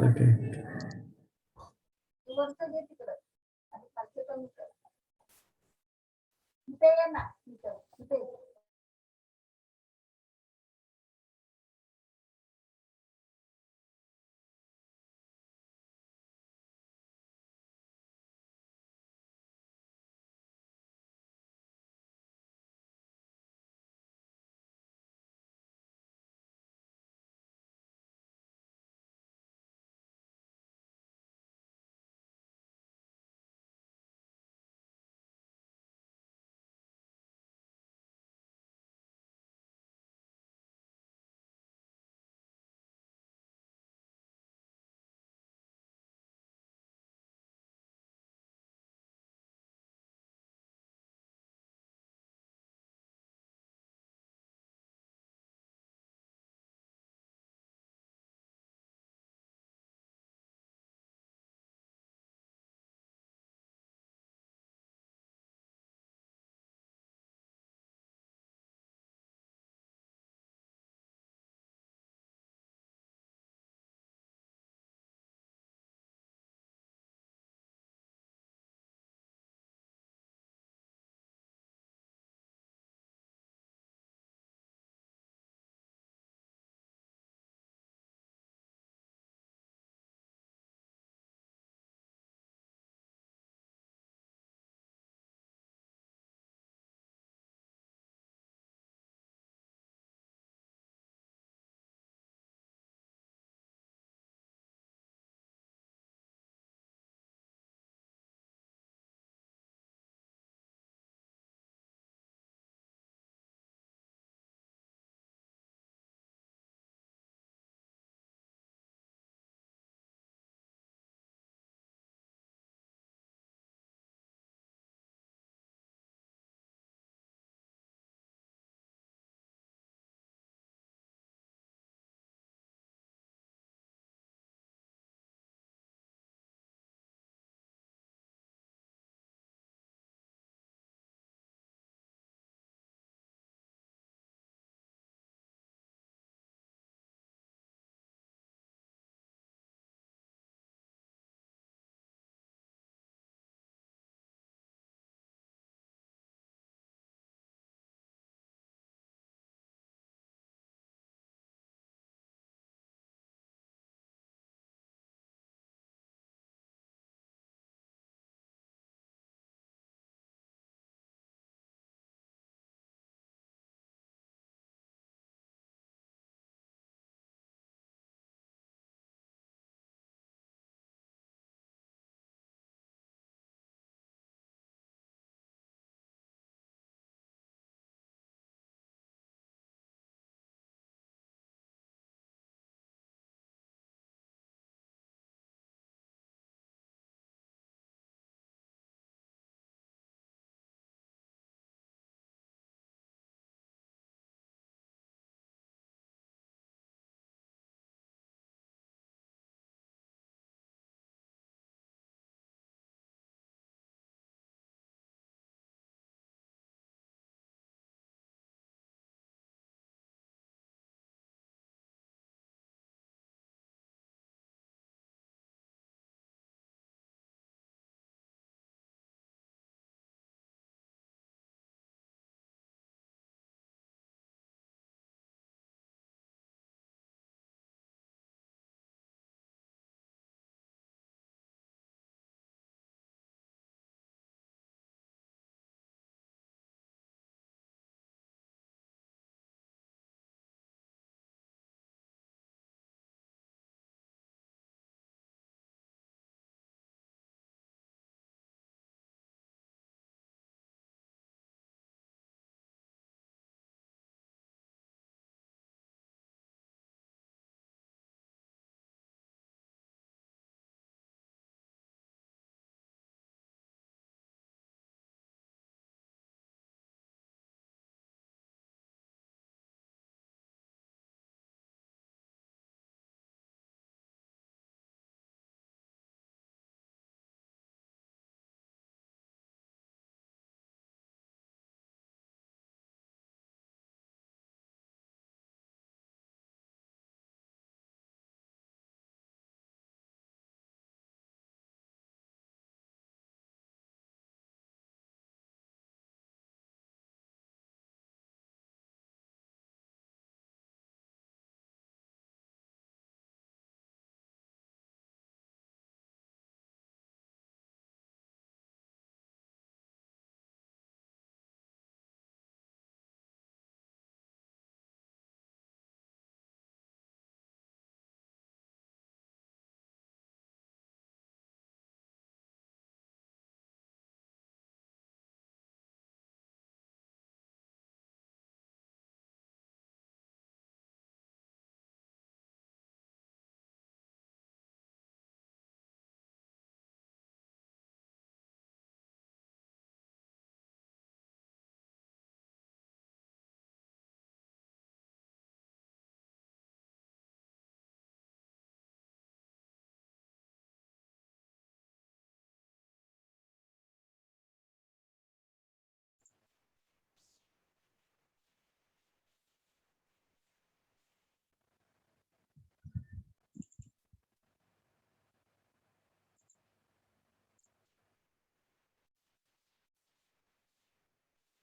Okay.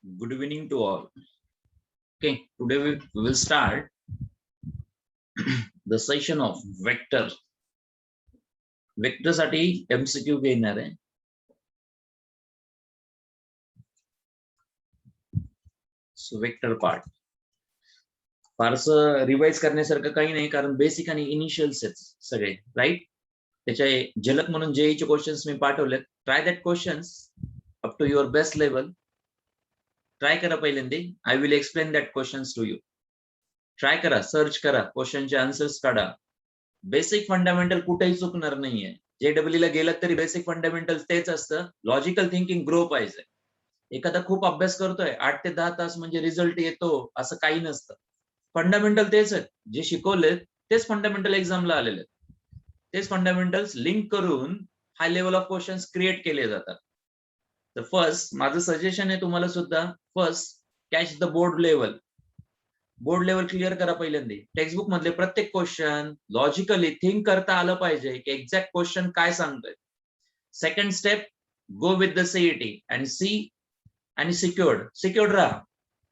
Good evening to all. Okay, today we will start the session of vector. Vector साठी MCQ घेणार आहे. So vector part. फारसं revise करण्यासारखं काही नाही कारण बेसिक आणि इनिशियल्स आहेत सगळे राईट. त्याच्या झलक म्हणून जेईचे क्वेश्चन्स मी पाठवले. Try that questions up to your best level. Try करा पहिल्यांदा. I will explain that questions to you. Try करा, सर्च करा, क्वेश्चनचे आन्सर्स काढा. बेसिक फंडामेंटल कुठेही चुकणार नाहीये. JEE ला गेलात तरी बेसिक फंडामेंटल तेच असतं. लॉजिकल थिंकिंग ग्रो पाहिजे. एखादा खूप अभ्यास करतोय 8 ते 10 तास म्हणजे रिझल्ट येतो असं काही नसतं. फंडामेंटल तेच आहेत, जे शिकवलेत तेच फंडामेंटल एक्झामला आलेले आहेत. तेच फंडामेंटल्स लिंक करून high level of questions create केले जातात. तर फर्स्ट माझं सजेशन आहे तुम्हाला सुद्धा, first catch the board level. Board level clear करा पहिल्यांदा. टेक्स्टबुक मधले प्रत्येक क्वेश्चन लॉजिकली थिंक करता आलं पाहिजे की एक्झॅक्ट क्वेश्चन काय सांगतोय. Second step, go with the CET and C आणि सिक्युअर्ड राहा.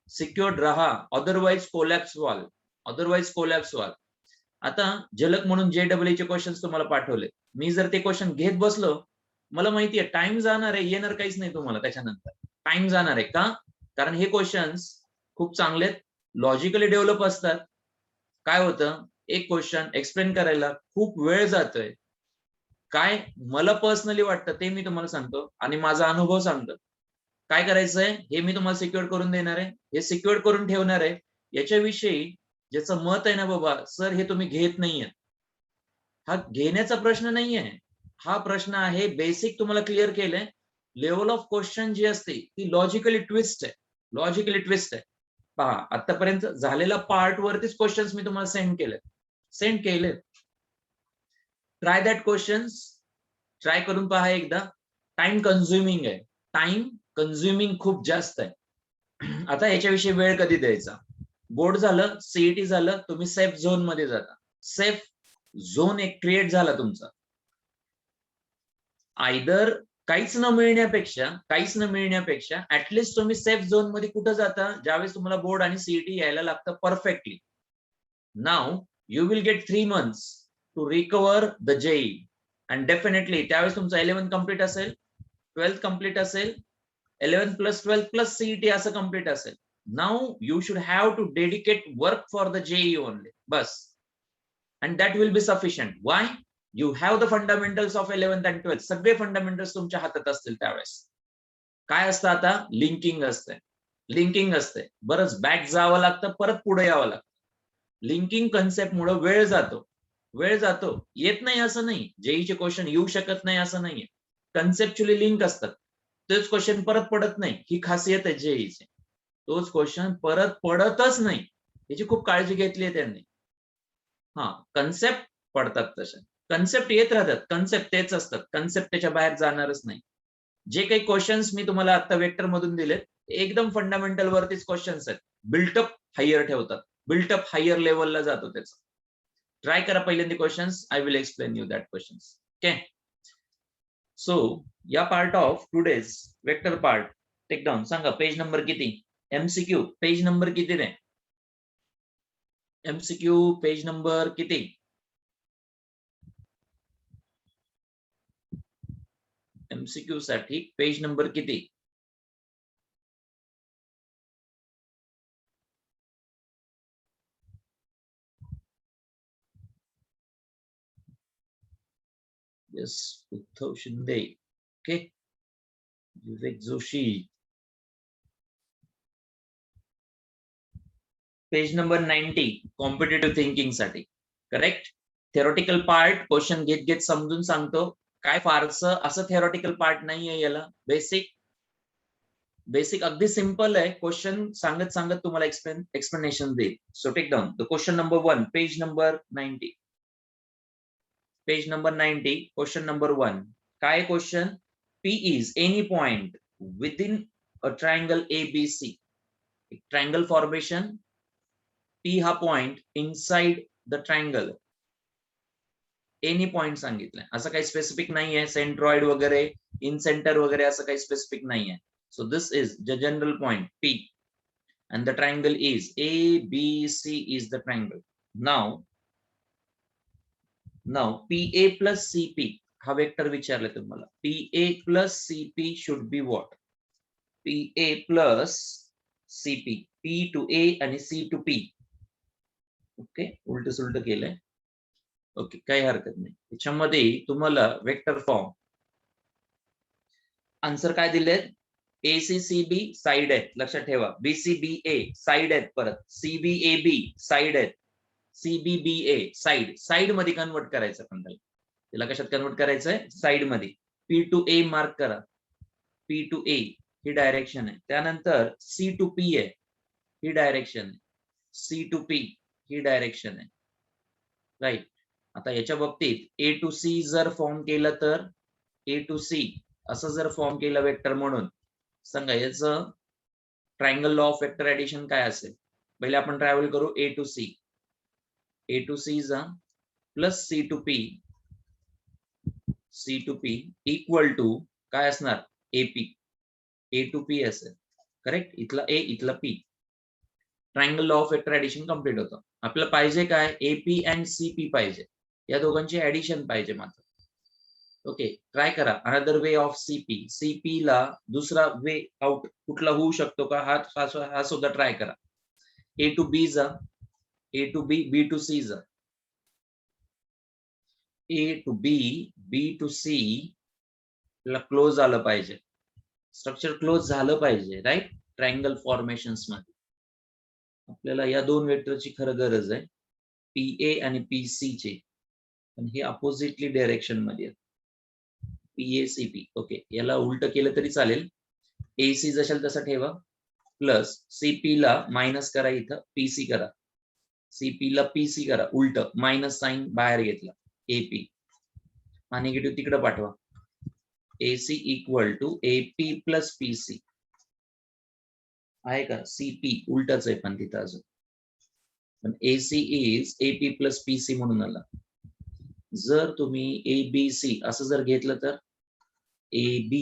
सिक्युअर्ड राहा, अदरवाईज कोलॅप्स व्हाल. आता झलक म्हणून JEE चे क्वेश्चन तुम्हाला पाठवले. मी जर ते क्वेश्चन घेत बसलो, मला माहितीये टाइम जाणार आहे, येणार काहीच नाही तुम्हाला. त्याच्यानंतर टाइम जाणार आहे. का? कारण हे क्वेश्चन्स खूप चांगले लॉजिकली डेव्हलप असतात. काय होतं, एक क्वेश्चन एक्सप्लेन करायला खूप वेळ जातोय. काय मला पर्सनली वाटतं ते मी तुम्हाला सांगतो आणि माझा अनुभव सांगतो. काय करायचंय हे मी तुम्हाला सिक्युअर करून देणार आहे. हे सिक्युअर करून ठेवणार आहे. याच्याविषयी ज्याचं मत आहे ना बाबा सर हे तुम्ही घेत नाहीये, हा घेण्याचा प्रश्न नाहीये. हा प्रश्न आहे बेसिक तुम्हाला क्लिअर केलंय. लेवल ऑफ क्वेश्चन जी असते ती लॉजिकली ट्विस्ट आहे. पहा, आतापर्यंत झालेला पार्ट वरतीच क्वेश्चन्स मी तुम्हाला सेंड केले. Try that questions. ट्राय करून पहा एकदा. टाइम कन्झ्युमिंग आहे. टाइम कन्झ्युमिंग खूप जास्त आहे. आता याच्याविषयी वेळ कधी द्यायचा. बोर्ड झालं, सीईटी झालं, तुम्ही सेफ झोन मध्ये जाता. सेफ झोन एक क्रिएट झाला तुमचा. आयदर काहीच न मिळण्यापेक्षा ऍटलिस्ट तुम्ही सेफ झोन मध्ये कुठं जाता, ज्यावेळेस तुम्हाला बोर्ड आणि सीईटी यायला लागतं perfectly. Now you will get 3 months to recover the JEE and definitely त्यावेळेस तुमचं 11th कम्प्लीट असेल, 12th कम्प्लीट असेल, 11 plus 12 plus CET असं कम्प्लीट असेल. Now you should have to dedicate work for the JEE only. बस. And that will be sufficient. Why? You have the fundamentals of 11th and 12th. सगळे fundamentals तुमच्या हातात असतील त्यावेळेस. काय असतं आता? लिंकिंग असते. बरंच बॅक जावं लागतं, परत पुढे यावं लागतं. लिंकिंग कन्सेप्ट मुळे वेळ जातो. येत नाही असं नाही. JEE क्वेश्चन येऊ शकत नाही असं नाहीये. कन्सेप्च्युअली लिंक असतात. तोच क्वेश्चन परत पडत नाही, ही खासियत आहे JEE. तोच क्वेश्चन परत पडतच नाही, याची खूप काळजी घेतली आहे त्यांनी. हा, कन्सेप्ट पडतात तसे. कन्सेप्ट येत राहतात, कन्सेप्ट तेच असतात. कन्सेप्ट त्याच्या बाहेर जाणारच नाही. जे काही क्वेश्चन्स मी तुम्हाला आता वेक्टर मधून दिलेत एकदम फंडामेंटल वरतीच क्वेश्चन्स आहेत. बिल्टअप हायर ठेवतात. बिल्टअप हायर लेवलला जातो त्याचा. ट्राय करा पहिल्यांदा questions. I will explain you that questions. Okay. So या part of today's vector part take down. सांगा पेज नंबर किती. MCQ पेज नंबर किती रे. MCQ पेज नंबर किती. MCQ साठी पेज नंबर किती. Yes, Uddhav Shinde. Okay. Vivek Joshi. Page number 90 competitive thinking साठी. Correct. Theoretical part question घेत समजून सांगतो. काय फारसं असं थेरोटिकल पार्ट नाहीये याला. बेसिक अगदी सिंपल आहे. क्वेश्चन सांगत तुम्हाला एक्सप्लेनेशन देईल. So take down the question number 1 page number 90. Page number 90 question number 1. काय question. P is any point within a triangle ABC. Triangle formation. P हा point inside the triangle. Any point सांगितलंय. असं काही specific नाहीये. Centroid वगैरे, in centre वगैरे असं काही स्पेसिफिक नाहीये. So this is the general point P, and the triangle is ABC is the triangle. Now PA plus CP हा वेक्टर विचारले तुम्हाला. PA plus CP should be what? PA plus CP, P to A आणि C to P. Okay, उलट सुलट केलंय. Okay, काही हरकत नाही. त्याच्यामध्ये तुम्हाला वेक्टर फॉर्म आन्सर काय दिलेत? ACCB साइड आहेत, लक्षात ठेवा. BCBA साइड आहेत, परत CBAB साइड आहेत, CBBA साइड. साइड मध्ये कन्वर्ट करायचं पण त्याला कशात कन्वर्ट करायचंय? साइड मध्ये. P to A मार्क करा. P to A he direction आहे. त्यानंतर C to P आहे, ही डायरेक्शन आहे. C to P he direction आहे, राईट. आता याच्या बाबतीत A to C जर फॉर्म केलं तर A to C असं जर फॉर्म केलं वेक्टर म्हणून, सांगा याचं triangle law of vector addition काय असेल? पहिले आपण ट्रॅव्हल करू A to C. A to C जा plus C to P, C to P equal to काय असणार? AP. A to P असेल, करेक्ट. इथला A इथला P. Triangle law of vector addition complete होतं. आपल्याला पाहिजे काय? AP अँड CP पाहिजे, या दोघांची ऍडिशन पाहिजे मात्र. ओके, ट्राय करा. Another way of CP. CP ला दुसरा वे आउट कुठला होऊ शकतो का? हा सुद्धा ट्राय करा. A to B जा, A to B, B to C जा. A to B, B to C ला क्लोज आलं पाहिजे, स्ट्रक्चर क्लोज झालं पाहिजे, राईट. ट्रायंगल फॉर्मेशन्स मध्ये आपल्याला या दोन वेक्टरची खरं गरज आहे, PA आणि PC ची, पण हे अपोजिटली डायरेक्शन मध्ये आहेत. PACP. ओके, याला उलट केलं तरी चालेल. AC जशाल तसा ठेवा, प्लस CP ला मायनस करा, इथं PC करा. CP ला PC करा, उलट मायनस साइन बाहेर घेतला. AP हा निगेटिव्ह तिकडे पाठवा. AC equal to AP plus PC आहे का? CP उलटच आहे पण तिथं अजून, पण AC is AP plus PC म्हणून आला. जर तुम्ही ABC असं जर घेतलं तर AB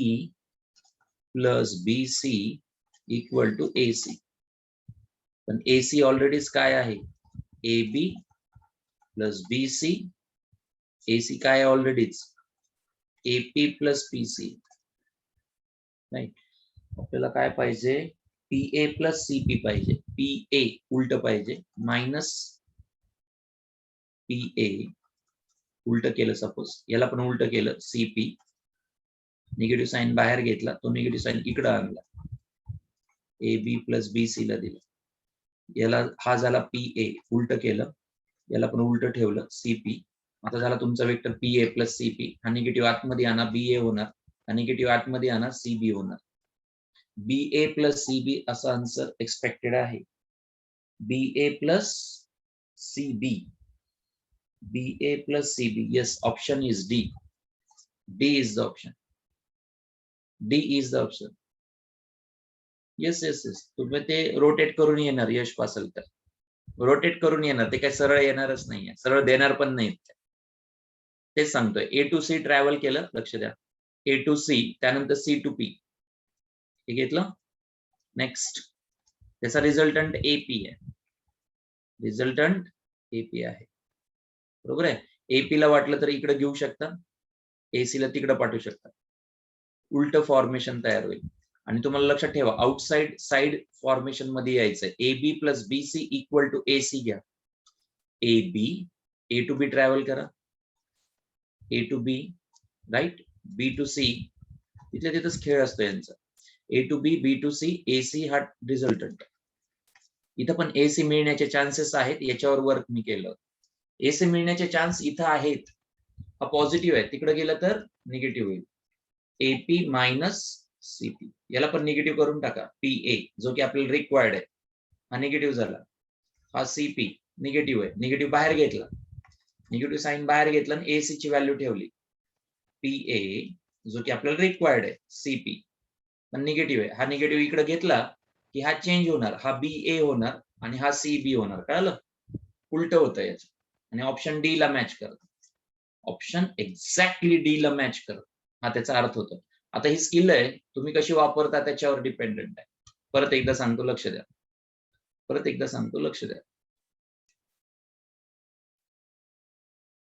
plus BC equal to AC, पण AC ऑलरेडीच काय आहे? AB plus BC. AC काय ऑलरेडीच? AP plus PC, right. आपल्याला काय पाहिजे? PA प्लस CP पाहिजे. PA उलट पाहिजे, मायनस PA उलट केलं, सपोज याला पण उलट केलं, CP निगेटिव्ह साइन बाहेर घेतला, तो निगेटिव्ह साइन इकडे आणला, AB प्लस BC ला दिलं. याला हा झाला PA, उलट केलं, याला पण उलट ठेवलं, CP. आता झाला तुमचा वेक्टर PA प्लस CP. हा निगेटिव्ह आतमध्ये आणा, BA होणार. हा निगेटिव्ह आतमध्ये आणा, CB होणार. BA प्लस CB असा आन्सर एक्सपेक्टेड आहे. BA plus CB, BA plus CB. Yes, option is D. D is the option. D is the option. Yes, yes, yes. तुम्ही ते रोटेट करून येणार, यश पासल तर रोटेट करून येणार, ते काय सरळ येणारच नाहीये, सरळ देणार पण नाही. तेच सांगतोय. A to C ट्रॅव्हल केलं, लक्ष द्या. A to C, त्यानंतर C to P हे घेतलं. नेक्स्ट त्याचा रिझल्टंट AP आहे, रिझल्टंट AP आहे, बरोबर आहे. AP ला वाटलं तर इकडे घेऊ शकता, AC ला तिकडे पाठवू शकता, उलट फॉर्मेशन तयार होईल. आणि तुम्हाला लक्षात ठेवा, आउटसाइड साइड फॉर्मेशन मध्ये यायचंय. AB plus BC equal to AC घ्या. AB A to B travel करा, A to B, right. B to C, तिथल्या तिथंच खेळ असतो यांचा. A to B, B to C, AC हा रिझल्टंट. इथं पण AC मिळण्याचे चान्सेस आहेत, याच्यावर वर्क मी केलं. AC मिळण्याचे चान्स इथं आहेत, हा पॉझिटिव्ह आहे, तिकडे गेलं तर निगेटिव्ह होईल. AP मायनस CP, याला पण निगेटिव्ह करून टाका. PA जो की आपल्याला रिक्वायर्ड आहे, हा निगेटिव्ह झाला. हा CP निगेटिव्ह आहे, निगेटिव्ह बाहेर घेतला, निगेटिव्ह साइन बाहेर घेतला आणि AC ची व्हॅल्यू ठेवली. PA जो की आपल्याला रिक्वायर्ड आहे, CP पण निगेटिव्ह आहे, हा निगेटिव्ह इकडे घेतला की हा चेंज होणार, हा BA होणार आणि हा CB होणार. कळलं? उलट होतं याचं. आणि ऑप्शन डी ला मॅच करत, ऑप्शन एक्झॅक्टली डी ला मॅच करत, हा त्याचा अर्थ होतो. आता ही स्किल आहे, तुम्ही कशी वापरता त्याच्यावर डिपेंडेंट आहे. परत एकदा सांगतो, लक्ष द्या. परत एकदा सांगतो, लक्ष द्या.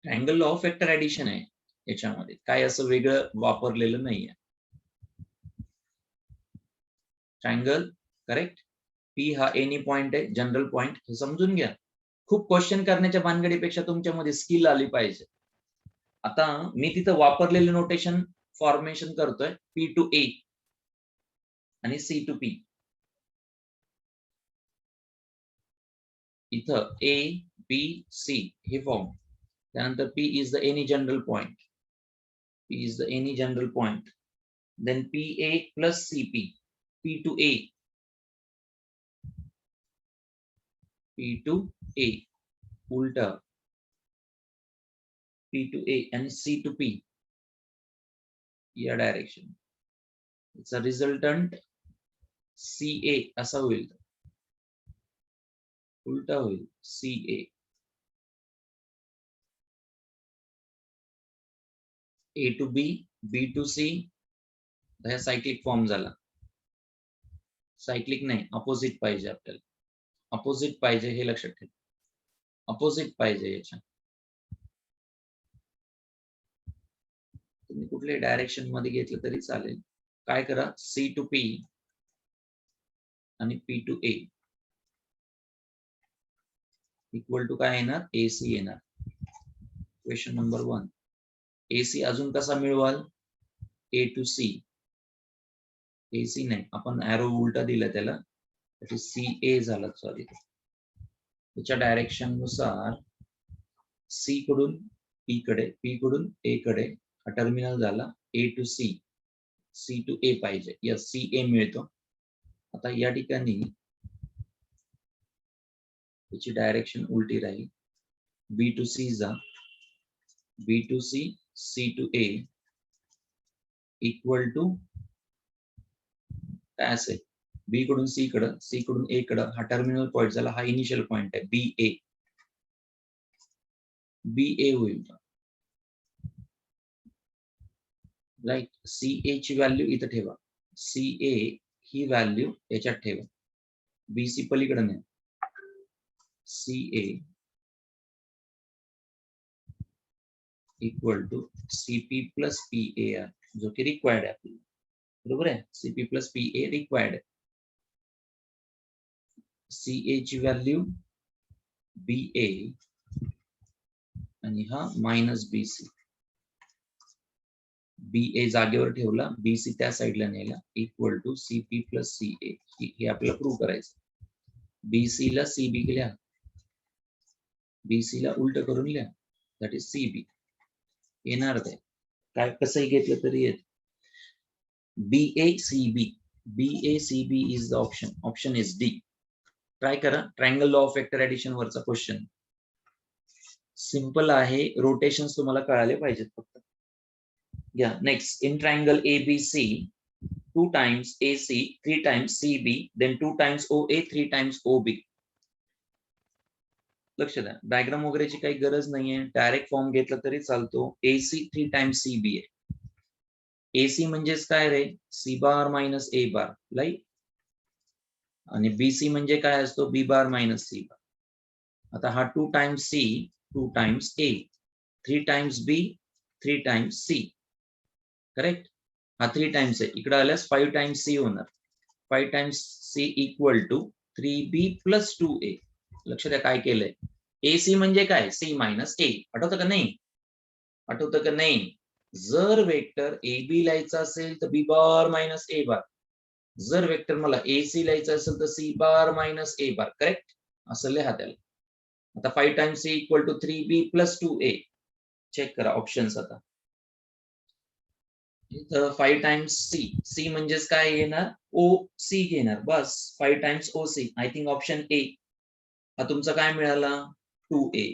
Triangle law of vector addition आहे याच्यामध्ये, काय असं वेगळं वापरलेलं नाहीये. ट्रायंगल करेक्ट, पी हा एनी पॉइंट आहे, जनरल पॉइंट, हे समजून घ्या. खूप क्वेश्चन करण्याच्या भानगडीपेक्षा तुमच्यामध्ये स्किल आली पाहिजे. आता मी तिथं वापरलेलं नोटेशन फॉर्मेशन करतोय, पी टू ए आणि सी टू पी. इथं ए बी सी हे फॉर्म, त्यानंतर P is the any general point, P is the any general point, then P A plus C P, P to A, P to A उलटा, P to A आणि C to P या direction. It's a resultant C A असा होईल, उलटा होईल C A, A to B, B to C, हा cyclic form झाला. Cyclic नाही, अपोजिट पाहिजे आपल्याला, अपोजिट पाहिजे हे लक्षात ठेवा, अपोजिट पाहिजे याच्या. तुम्ही कुठल्याही डायरेक्शन मध्ये घेतलं तरी चालेल. काय करा, सी टू पी आणि P to A equal to काय येणार, एसी येणार. Question number 1. एसी अजून कसा मिळवाल, ए टू सी, एसी नाही, आपण ॲरो उलटा दिला त्याला, सी ए झाला. सॉरी, त्याच्या डायरेक्शन नुसार सी कडून पी कडे, पी कडून ए कडे, हा टर्मिनल झाला A to C, C to A पाहिजे. यस, सी ए मिळतो. आता या ठिकाणी त्याची डायरेक्शन उलटी राहील, बी टू सी जा, B to C, C to A equal to काय असेल, बी कडून सी कडं, सी कडून ए कडं, हा टर्मिनल पॉइंट झाला, हा इनिशियल पॉइंट आहे बी ए, बी ए होईल. राईट, सी ए ची व्हॅल्यू इथं ठेवा, सी ए ही व्हॅल्यू याच्यात ठेवा, बी सी पलीकडे नाही, C A equal to C P plus P A R, जो की रिक्वायर्ड आहे आपल्याला, बरोबर आहे. C P plus P A required आहे. सी ए ची व्हॅल्यू बी ए आणि हा मायनस बी सी, बी ए जागेवर ठेवला, बी सी त्या साईडला नेला, equal to C P plus C A, हे आपल्याला प्रूव्ह करायचं. बी सी ला सी बी लिहा, बी सी ला उलट करून लिहा, दॅट इज सी बी. येणार ते काय कसंही घेतलं तरी येत. B A C B, B A C B is the option, option is D. Try करा, triangle law of vector addition वरचा क्वेश्चन सिंपल आहे, रोटेशन्स तुम्हाला कळाले पाहिजेत फक्त. घ्या next, in triangle A B C 2 times AC 3 times CB then 2 times OA 3 times OB. लक्ष द्या, डायग्राम वगैरेची काही गरज नाहीये, डायरेक्ट फॉर्म घेतला तरी चालतो. AC 3 times CB आहे. AC म्हणजेच काय रे, C bar minus A bar, right. आणि BC म्हणजे काय असतो, B bar minus C bar. आता हा 2 times C 2 times A, 3 times B 3 times C, correct. हा 3 टाइम्स आहे, इकडे आल्यास 5 टाइम्स सी होणार, 5 times C equal to 3B plus 2A. लक्ष द्या काय केलंय, AC म्हणजे काय, C मायनस A. आठवतं का नाही, आठवतं का नाही. जर वेक्टर AB लिहायचा असेल तर B bar minus A bar, जर वेक्टर मला AC लिहायचं असेल तर C bar minus A bar, correct, असं लिहा त्याला. आता 5 times C equal to 3B plus 2A. Check करा ऑप्शन्स. आता इथं 5 टाइम्स सी, सी म्हणजेच काय येणार, ओ सी घेणार, बस 5 times O C. I think option A. हा तुमचा काय मिळाला, 2A,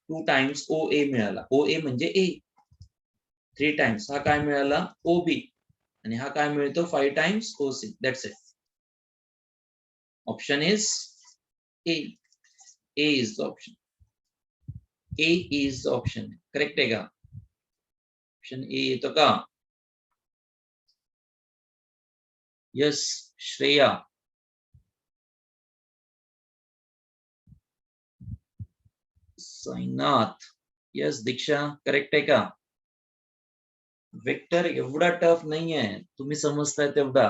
2 टाइम्स ओ ए मिळाला, ओ ए म्हणजे ए. 3 टाइम्स हा काय मिळाला, ओ बी, आणि हा काय मिळतो 5 times O C. That's it. Option is A. A is the option, A is the option. Correct आहे का, ऑप्शन ए येतो का. Yes Shreya, Sainath, yes Diksha, correct आहे का? वेक्टर एवढा टफ नाही आहे, तुम्ही समजताय तेवढा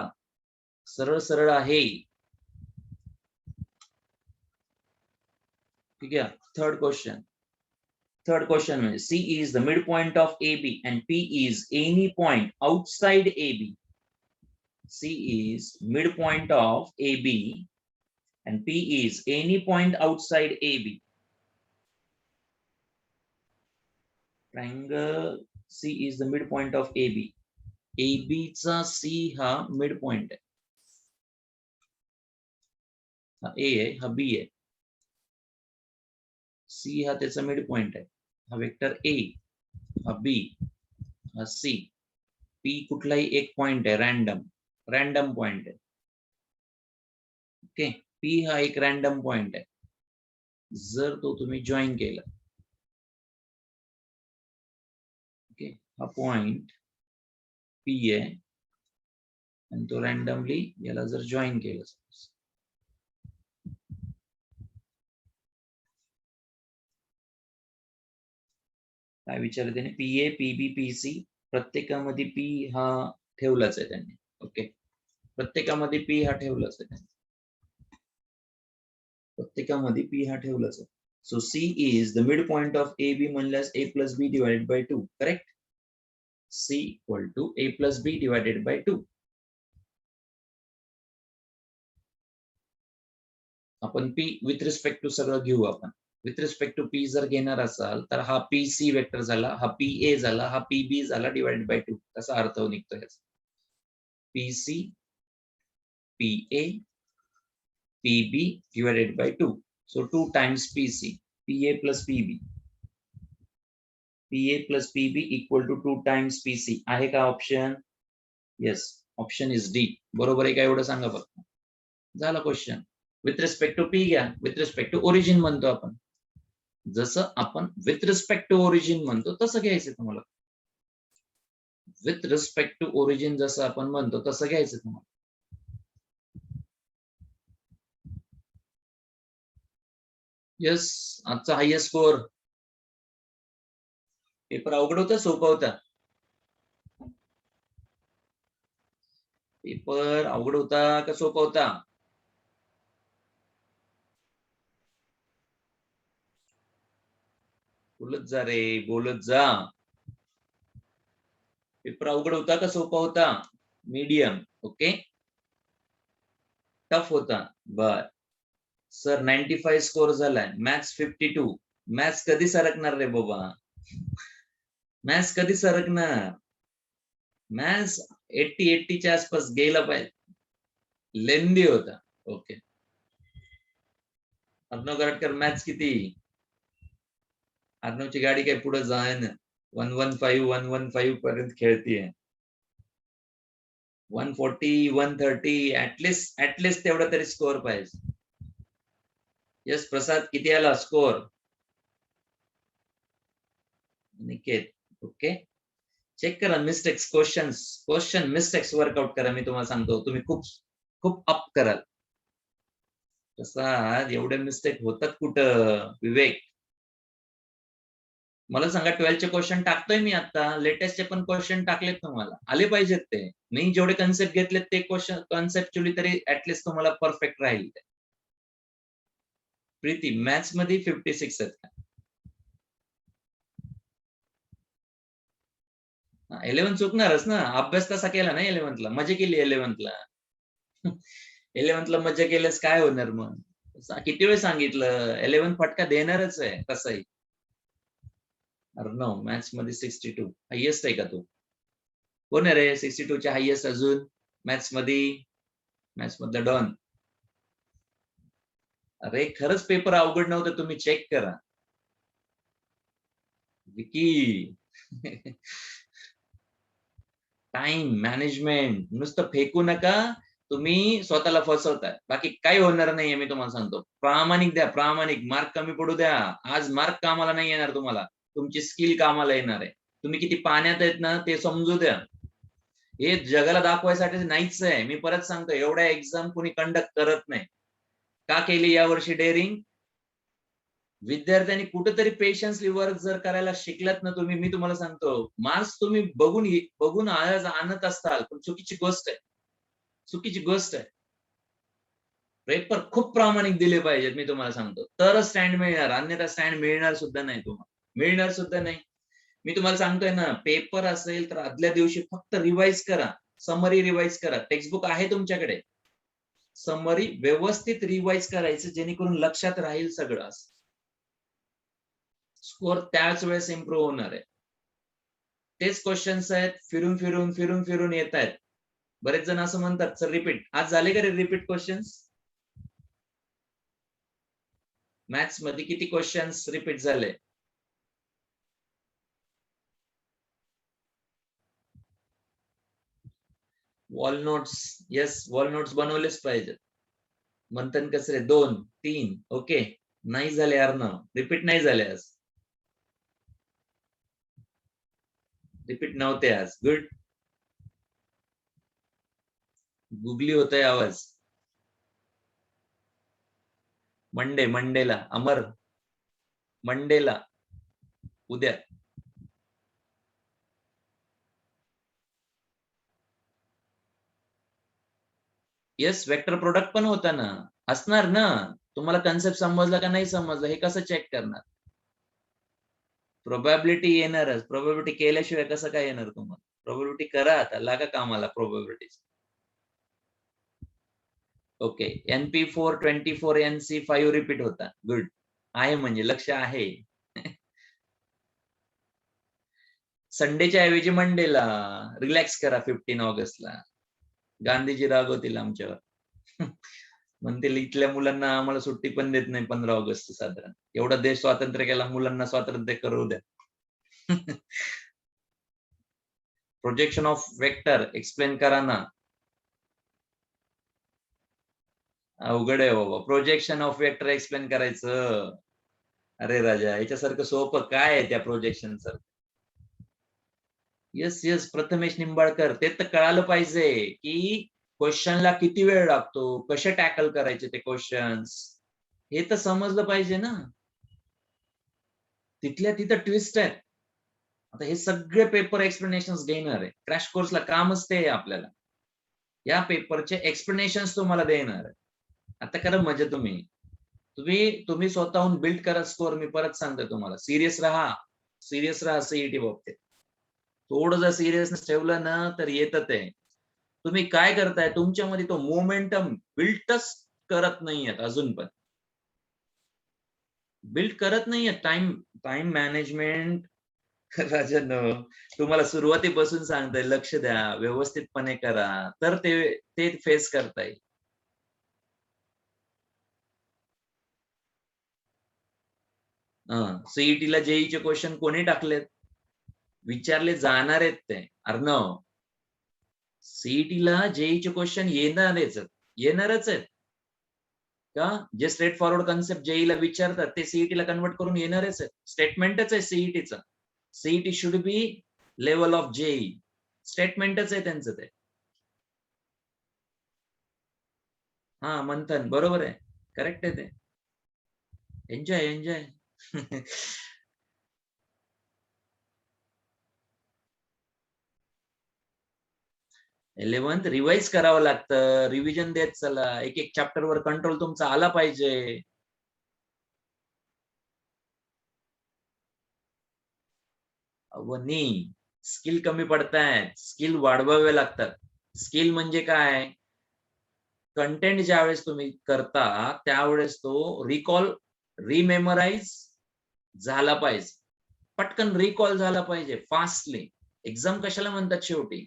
सरळ सरळ आहे. ठीक आहे. थर्ड क्वेश्चन म्हणजे C is the midpoint of AB and P is any point outside AB. C is midpoint of AB and P is any point outside AB. Triangle C is the midpoint of AB. AB चा C हा midpoint आहे. हा A आहे, हा B आहे. C हा त्याचा midpoint आहे. हा वेक्टर A, हा B, हा C. P कुठलाही एक पॉइंट आहे, रॅन्डम पॉइंट आहे. ओके, P हा एक रॅन्डम पॉइंट आहे. जर तो तुम्ही जॉईन केला, ओके, हा पॉइंट P आहे आणि तो रॅन्डमली याला जर जॉईन केलं, काय विचारलं त्याने, PA, PB, PC प्रत्येकामध्ये P हा ठेवलाच आहे त्यांनी. ओके, प्रत्येकामध्ये P हा ठेवलाच आहे त्यांनी. प्रत्येकामध्ये P हा ठेवलाच आहे. So C is the midpoint of AB म्हणल्यास A plus B divided by 2, correct? C equal to A plus B divided by 2. आपण P with respect to सगळं घेऊ आपण. With respect to P जर घेणार असाल तर हा PC वेक्टर झाला, हा PA झाला, हा PB झाला डिवाइडेड बाय 2. असा अर्थ निघतो याचा. PC, PA, PB divided by 2. So 2 times PC, PA plus PB. PA plus PB equal to 2 times PC. आहे का option? Yes, option is D. बरोबर आहे का एवढं सांगा फक्त. झाला question. With respect to P घ्या, विथ रिस्पेक्ट टू ओरिजिन म्हणतो आपण. जसं आपण विथ रिस्पेक्ट टू ओरिजिन म्हणतो तसं घ्यायचं तुम्हाला. विथ रिस्पेक्ट टू ओरिजिन जसं आपण म्हणतो तसं घ्यायचं तुम्हाला. यस, आजचा हायएस्ट स्कोर. पेपर अवघड होता सोपा होता? पेपर अवघड होता का सोपा होता? बोलत जा रे, बोलत जा. पेपर अवघड होता का सोपा होता? मीडियम. ओके, टफ होता. बर सर 95 स्कोर झालाय, मॅथ्स 52. मॅथ्स कधी सरकणार रे बाबा? मॅथ्स कधी सरकणार? मॅथ्स 80च्या आसपास गेला पाहिजे. लेंदी होता. ओके, अर्णव गराडकर मॅथ्स किती? अर्णवची गाडी काही पुढे जाय ना, 115 पर्यंत खेळतीये. 140, 130 ऍटलिस्ट तेवढा तरी स्कोर पाहिजे. यस प्रसाद, किती आला स्कोर? निकेत, ओके. चेक करा मिस्टेक्स, क्वेश्चन मिस्टेक्स वर्कआउट करा. मी तुम्हाला सांगतो, तुम्ही खूप अप कराल. प्रसाद, एवढे मिस्टेक होतात कुठं? विवेक, मला सांगा 12चे क्वेश्चन टाकतोय मी आता, लेटेस्टचे पण क्वेश्चन टाकलेत तुम्हाला, आले पाहिजेत ते. मी जेवढे कन्सेप्ट घेतलेत ते क्वेश्चन कन्सेप्च्युअली तरी ऍटलिस्ट तुम्हाला परफेक्ट राहील. प्रीती, मॅथ्स मध्ये 56 आहेत. 11 चुकणारच ना, अभ्यास तसा केला ना 11ला, मजा केली 11ला. 11ला मजा केल्यास काय होणार मग? किती वेळ सांगितलं, 11 फटका देणारच आहे तसंही. अर्णव, मॅथ्स मध्ये 62 हायएस्ट आहे का तू? कोण आहे रे 62च्या हायएस्ट अजून मॅथ्स मधला डॉन? अरे खरंच पेपर अवघड नव्हतं, तुम्ही चेक करा. विकी, टाइम मॅनेजमेंट नुसतं फेकू नका, तुम्ही स्वतःला फसवताय, बाकी काही होणार नाहीये. मी तुम्हाला सांगतो, प्रामाणिक द्या, प्रामाणिक. मार्क कमी पडू द्या. आज मार्क कामाला नाही येणार तुम्हाला, तुमची स्किल कामाला येणार आहे. तुम्ही किती पाण्यात आहेत ना ते समजू द्या. हे जगाला दाखवायसाठी नाहीच आहे. मी परत सांगतो, एवढ्या एक्झाम कुणी कंडक्ट करत नाही. का केली यावर्षी डेअरिंग? विद्यार्थ्यांनी कुठेतरी पेशन्सली वर्क जर करायला शिकलात ना तुम्ही, मी तुम्हाला सांगतो, मार्क्स तुम्ही बघून आज आणत असताल, पण चुकीची गोष्ट आहे. चुकीची गोष्ट आहे. पेपर खूप प्रामाणिक दिले पाहिजेत, मी तुम्हाला सांगतो, तरच स्टँड मिळणार, अन्यथा स्टँड मिळणार सुद्धा नाही तुम्हाला, मिळणार सुद्धा नाही. मी तुम्हाला सांगतोय ना, पेपर असेल तर आदल्या दिवशी फक्त रिवाइज करा, समरी रिवाइज करा. टेक्स्टबुक आहे तुमच्याकडे, समरी व्यवस्थित रिवाइज करायचं, जेणेकरून लक्षात राहील सगळं. स्कोर त्याच वेळेस इम्प्रूव्ह होणार आहे. तेच क्वेश्चन्स आहेत, फिरून फिरून फिरून फिरून येत आहेत. बरेच जण असं म्हणतात, सर रिपीट. आज झाले का रे रिपीट क्वेश्चन्स? मॅथ्स मध्ये किती क्वेश्चन्स रिपीट झाले? Wall notes, yes, wall notes बनवलेच पाहिजेत. मंथन कसरे 2, 3, ओके. नाही झाले अर्णव, रिपीट नाही झाले आज, रिपीट नव्हते आज. गुड. गुगली होतोय आवाज. मंडेला अमर, मंडेला उद्या. येस, वेक्टर प्रोडक्ट पण होता ना, असणार ना. तुम्हाला कन्सेप्ट समजला का नाही समजला हे कसं चेक करणार? प्रोबॅबिलिटी येणारच. प्रोबॅबिलिटी केल्याशिवाय कसं काय येणार तुम्हाला? प्रोबॅबिलिटी करा, आता लागा कामाला probability. Okay. NP4 24 NC5 repeat होता. गुड. आहे म्हणजे लक्ष आहे. संडेच्या ऐवजी मंडेला रिलॅक्स करा. 15 ऑगस्टला गांधीजी रागवतील आमच्यावर. म्हणतील इथल्या मुलांना आम्हाला सुट्टी पण देत नाही 15 ऑगस्ट साधारण. एवढा देश स्वातंत्र्य केला, मुलांना स्वातंत्र्य करू द्या. प्रोजेक्शन ऑफ वेक्टर एक्सप्लेन करा ना. अवघड आहे बाबा, प्रोजेक्शन ऑफ वेक्टर एक्सप्लेन करायचं. अरे राजा, याच्यासारखं सोपं काय आहे त्या प्रोजेक्शन सारखं? येस, प्रथमेश निंबाळकर, ते तर कळालं पाहिजे की क्वेश्चनला किती वेळ लागतो, कसे टॅकल करायचे ते क्वेश्चन्स, हे तर समजलं पाहिजे ना. तिथल्या तिथं ट्विस्ट आहे. आता हे सगळे पेपर एक्सप्लेनेशन घेणार आहे. क्रॅश कोर्सला कामच ते आपल्याला या पेपरचे एक्सप्लेनेशन तुम्हाला देणार आहे. आता करा मजा तुम्ही तुम्ही स्वतःहून बिल्ड करा स्कोर. मी परत सांगतो तुम्हाला, सिरियस राहा सीईटी बाबतीत. थोडं जर सिरियसनेस ठेवलं ना तर येतं ते. तुम्ही काय करताय, तुमच्यामध्ये तो मोमेंटम बिल्डच करत नाहीयेत, अजून पण बिल्ड करत नाहीयेत. Time management. राजन, तुम्हाला सुरुवातीपासून सांगताय, लक्ष द्या, व्यवस्थितपणे करा, तर ते फेस करता येईल. सीईटीला जेईचे क्वेश्चन कोणी टाकलेत? विचारले जाणार आहेत ते. अर्णव, सीईटीला जेईचे क्वेश्चन येणारच आहेत का? जे स्ट्रेट फॉरवर्ड कन्सेप्ट जेईला विचारतात ते सीईटीला कन्वर्ट करून येणारच आहेत. स्टेटमेंटच आहे सीईटीचं. CET should be level of JEE. स्टेटमेंटच आहे त्यांचं ते. हा, मंथन बरोबर आहे, करेक्ट आहे ते. एन्जॉय. 11th रिवाइज करावं लागतं, रिव्हिजन देत चला, एक चॅप्टर वर कंट्रोल तुमचा आला पाहिजे. वनी स्किल कमी पडतायत, स्किल वाढवावे लागतात. स्किल म्हणजे काय? कंटेंट ज्यावेळेस तुम्ही करता त्यावेळेस तो रिमेमराइज झाला पाहिजे, पटकन रिकॉल झाला पाहिजे, फास्टली. एक्झाम कशाला म्हणतात शेवटी?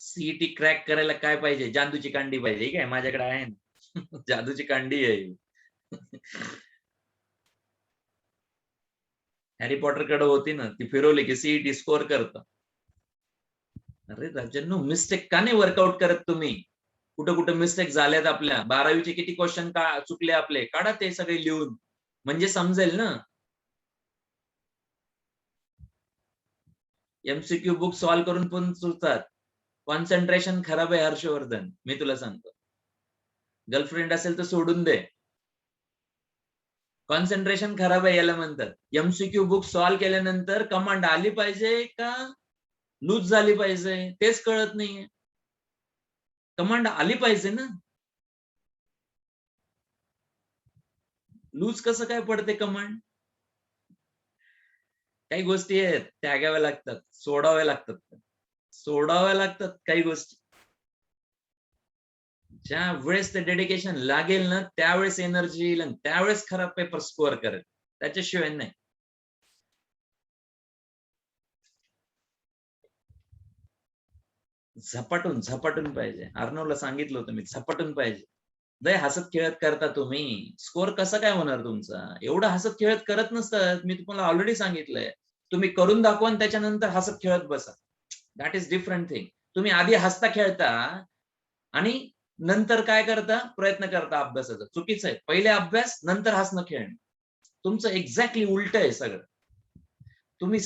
सीईटी क्रॅक करायला काय पाहिजे? जादूची कांडी पाहिजे. काय माझ्याकडे आहे ना. जादूची कांडी आहे. हॅरी पॉटर कडे होती ना, ती फिरवली की सीईटी स्कोर करत. अरे राजांनो, मिस्टेक का नाही वर्कआउट करत तुम्ही? कुठं कुठं मिस्टेक झाल्यात आपल्या? 12वीचे किती क्वेश्चन चुकले आपले, काढा ते सगळे लिहून, म्हणजे समजेल ना. MCQ बुक सॉल्व्ह करून पण चुकतात. कॉन्सन्ट्रेशन खराब आहे हर्षवर्धन, मी तुला सांगतो. गर्लफ्रेंड असेल तर सोडून दे. कॉन्सन्ट्रेशन खराब आहे याला म्हणतात. MCQ बुक सॉल्व्ह केल्यानंतर कमांड आली पाहिजे का लूज झाली पाहिजे तेच कळत नाहीये. कमांड आली पाहिजे ना. लूज कसं काय पडते कमांड? काही गोष्टी आहेत त्यागाव्या लागतात, सोडाव्या लागतात काही गोष्टी. ज्या वेळेस ते डेडिकेशन लागेल ना त्यावेळेस एनर्जी येईल आणि त्यावेळेस खराब पेपर स्कोअर करेल, त्याच्याशिवाय नाही. झपाटून पाहिजे. अर्णवला सांगितलं होतं मी, झपाटून पाहिजे. लय हसत खेळत करता तुम्ही, स्कोअर कसा काय होणार तुमचा? एवढं हसत खेळत करत नसतात. मी तुम्हाला ऑलरेडी सांगितलंय. तुम्ही करून दाखवा आणि त्याच्यानंतर हसत खेळत बसा. That is different thing. तुम्ही आधी हसता खेळता आणि नंतर काय करता? प्रयत्न करता अभ्यासाचा. चुकीचं आहे. पहिले अभ्यास नंतर हसणं खेळणं. तुमचं एक्झॅक्टली उलट आहे सगळं. तुम्ही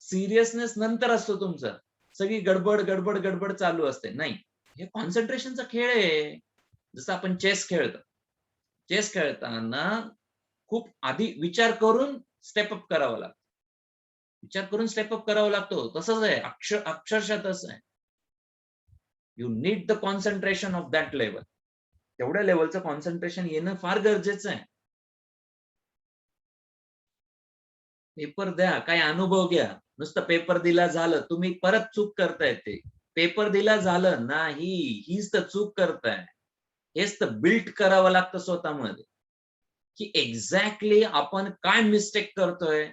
सिरियसनेस नंतर असतो तुमचा. सगळी गडबड चालू असते. नाही, हे कॉन्सन्ट्रेशनचा खेळ आहे. जसं आपण चेस खेळतो. चेस खेळताना खूप आधी विचार करून स्टेप अप करावा लागतो. विचार करून स्टेप अप करावा लागतो. तसंच आहे, अक्षरशः तसं आहे. You need the concentration of that level. तेवढ्या लेवलचं कॉन्सन्ट्रेशन येणं फार गरजेचं आहे. पेपर द्या, काय अनुभव घ्या. नुसतं पेपर दिला झालं, तुम्ही परत चूक करताय. ते पेपर दिला झालं नाही, हीच तर चूक करताय. हेच तर बिल्ड करावं लागतं स्वतःमध्ये, की एक्झॅक्टली आपण काय मिस्टेक करतोय,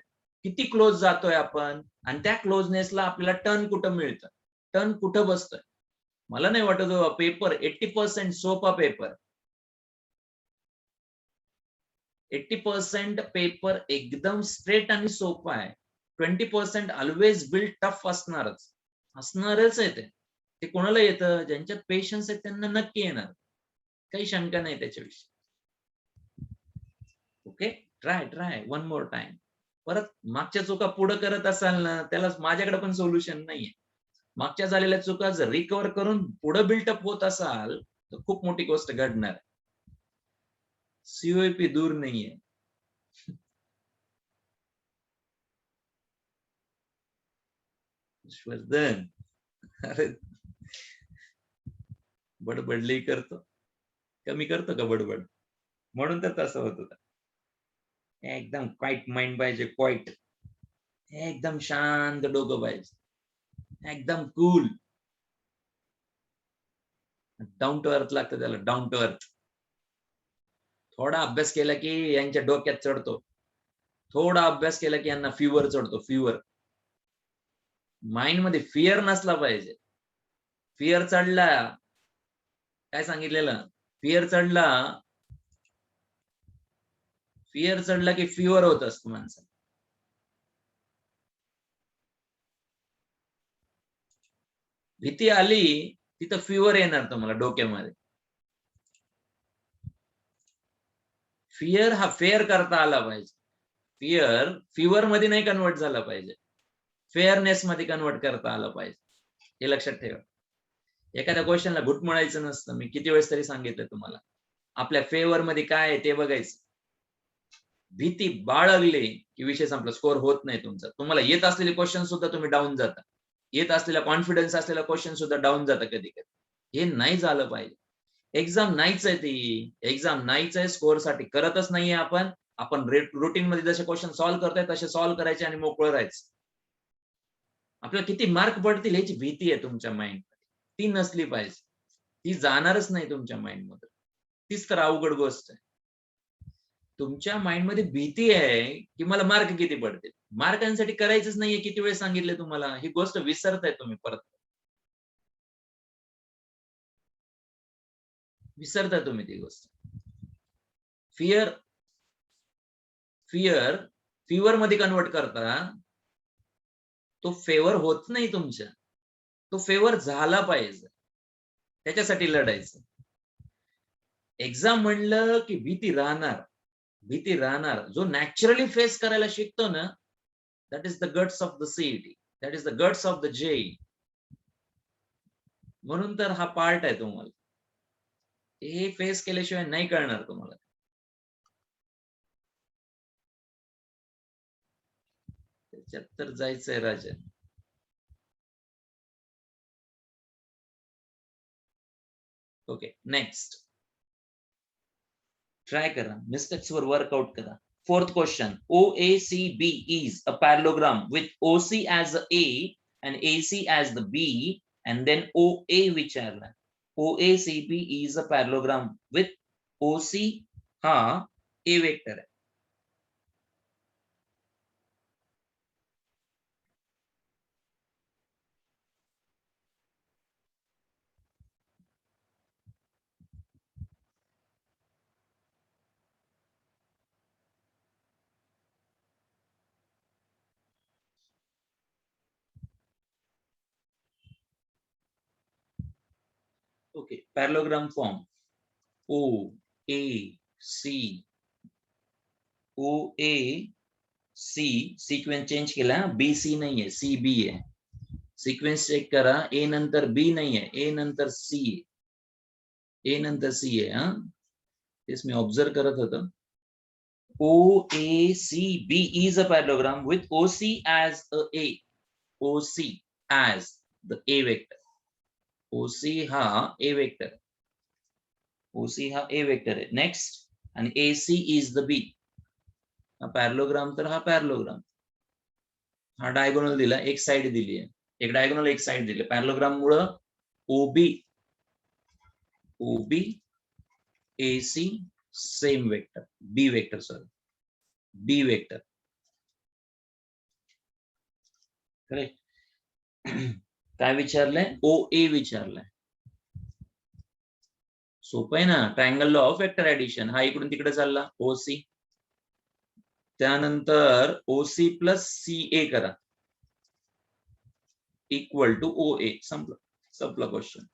किती क्लोज जातोय आपण, आणि त्या क्लोजनेसला आपल्याला टर्न कुठं मिळतं, टर्न कुठं बसतोय. मला नाही वाटत पेपर 80% सोपा पेपर. 80% पेपर एकदम स्ट्रेट आणि सोपा आहे. 20% ऑलवेज बिल्ड टफ असणारच आहे. ते कोणाला येतं? ज्यांच्यात पेशन्स आहेत त्यांना नक्की येणार, काही शंका नाही त्याच्याविषयी. Okay, try one more time. परत मागच्या चुका पुढे करत असाल ना, त्याला माझ्याकडे पण सोल्युशन नाहीये. मागच्या झालेल्या चुका जर रिकव्हर करून पुढे बिल्टअप होत असाल तर खूप मोठी गोष्ट घडणार. सीओपी दूर नाहीये. विश्वर्धन, अरे बडबडली करतो, कमी करतो का बडबड? म्हणून तर तसं होत होतं. एकदम क्वाईट माइंड पाहिजे, क्वाईट. एकदम शांत डोकं पाहिजे, एकदम कूल. डाऊन टू अर्थ लागतं त्याला, डाऊन टू अर्थ. थोडा अभ्यास केला की यांच्या डोक्यात चढतो, थोडा अभ्यास केला की यांना फीवर चढतो, फीवर. माइंड मध्ये फिअर नसला पाहिजे. फिअर चढला, काय सांगितलेलं? फिअर चढला की फीवर होत असतो माणसाला. भीती आली तिथं फीवर येणार तुम्हाला डोक्यामध्ये. फिअर हा फेअर करता आला पाहिजे. फिअर फीवर मध्ये नाही कन्वर्ट झाला पाहिजे, फेअरनेस मध्ये कन्वर्ट करता आलं पाहिजे. हे लक्षात ठेवा. एखाद्या क्वेश्चनला घुटमळायचं नसतं. मी किती वेळेस तरी सांगितलं तुम्हाला. आपल्या फेवर मध्ये काय आहे ते बघायचं. भीती बाळगली की विषय संपला, स्कोअर होत नाही तुमचा. तुम्हाला येत असलेले क्वेश्चन सुद्धा तुम्ही डाऊन जाता. येत असलेला कॉन्फिडन्स असलेला क्वेश्चन सुद्धा डाऊन जातं कधी कधी. हे नाही झालं पाहिजे. एक्झाम नाहीच आहे ती. एक्झाम नाहीच आहे, स्कोअर साठी करतच नाहीये आपण. आपण रुटीन मध्ये जसे क्वेश्चन सॉल्व्ह करताय तसे सॉल्व्ह करायचे आणि मोकळं राहायचं. आपल्याला किती मार्क पडतील याची भीती आहे तुमच्या माइंड, ती नसली पाहिजे. ती जाणारच नाही तुमच्या माइंड मध्ये. तीच तर अवघड गोष्ट आहे. तुमच्या माइंड मध्ये भीती आहे की मला मार्क किती पडतील. मार्कांसाठी करायचंच नाहीये. किती वेळ सांगितले तुम्हाला, ही गोष्ट विसरताय तुम्ही. परत विसरता तुम्ही ती गोष्ट. फिअर फीवर मध्ये कन्वर्ट करता. तो फेवर होत नाही तुमच्या, तो फेवर झाला पाहिजे, त्याच्यासाठी लढायचं. एक्झाम म्हणलं की भीती राहणार. जो नॅचरली फेस करायला शिकतो ना That is the guts of the CET. That is the guts of the JEE. म्हणून तर हा पार्ट आहे तुम्हाला. हे फेस केल्याशिवाय नाही कळणार तुम्हाला. त्याच्यात तर जायचंय राजा. Okay, next. ट्राय करा, मिस्टेक्स वर वर्कआउट करा. Fourth question, OACB is a parallelogram with OC as the A and AC as the B, and then OA विचारला. OACB is a parallelogram with OC हा A वेक्टर आहे. Okay, parallelogram form OAC sequence change केला. BC नाहीये, CB आहे. Sequence check करा. A नंतर B नाहीये, A नंतर C आहे. A नंतर C आहे. हा, तेच मी ऑब्झर्व करत होतो. OACB is a parallelogram with OC as a OC as the A vector. OC हा A vector. OC हा A vector आहे. नेक्स्ट, आणि AC is the B. हा पॅरलोग्राम तर हा पॅरलोग्राम. हा डायगोनल दिला, एक साइड दिली आहे. एक डायगोनल एक साइड दिली. पॅरलोग्राम मुळे OB AC same vector, B vector, sorry B vector. Correct. काय विचारलंय? OA विचारलंय. सोपं आहे ना. Triangle law of vector addition. हा इकडून तिकडे चालला OC. त्यानंतर OC प्लस CA करा इक्वल टू OA. संपला क्वेश्चन.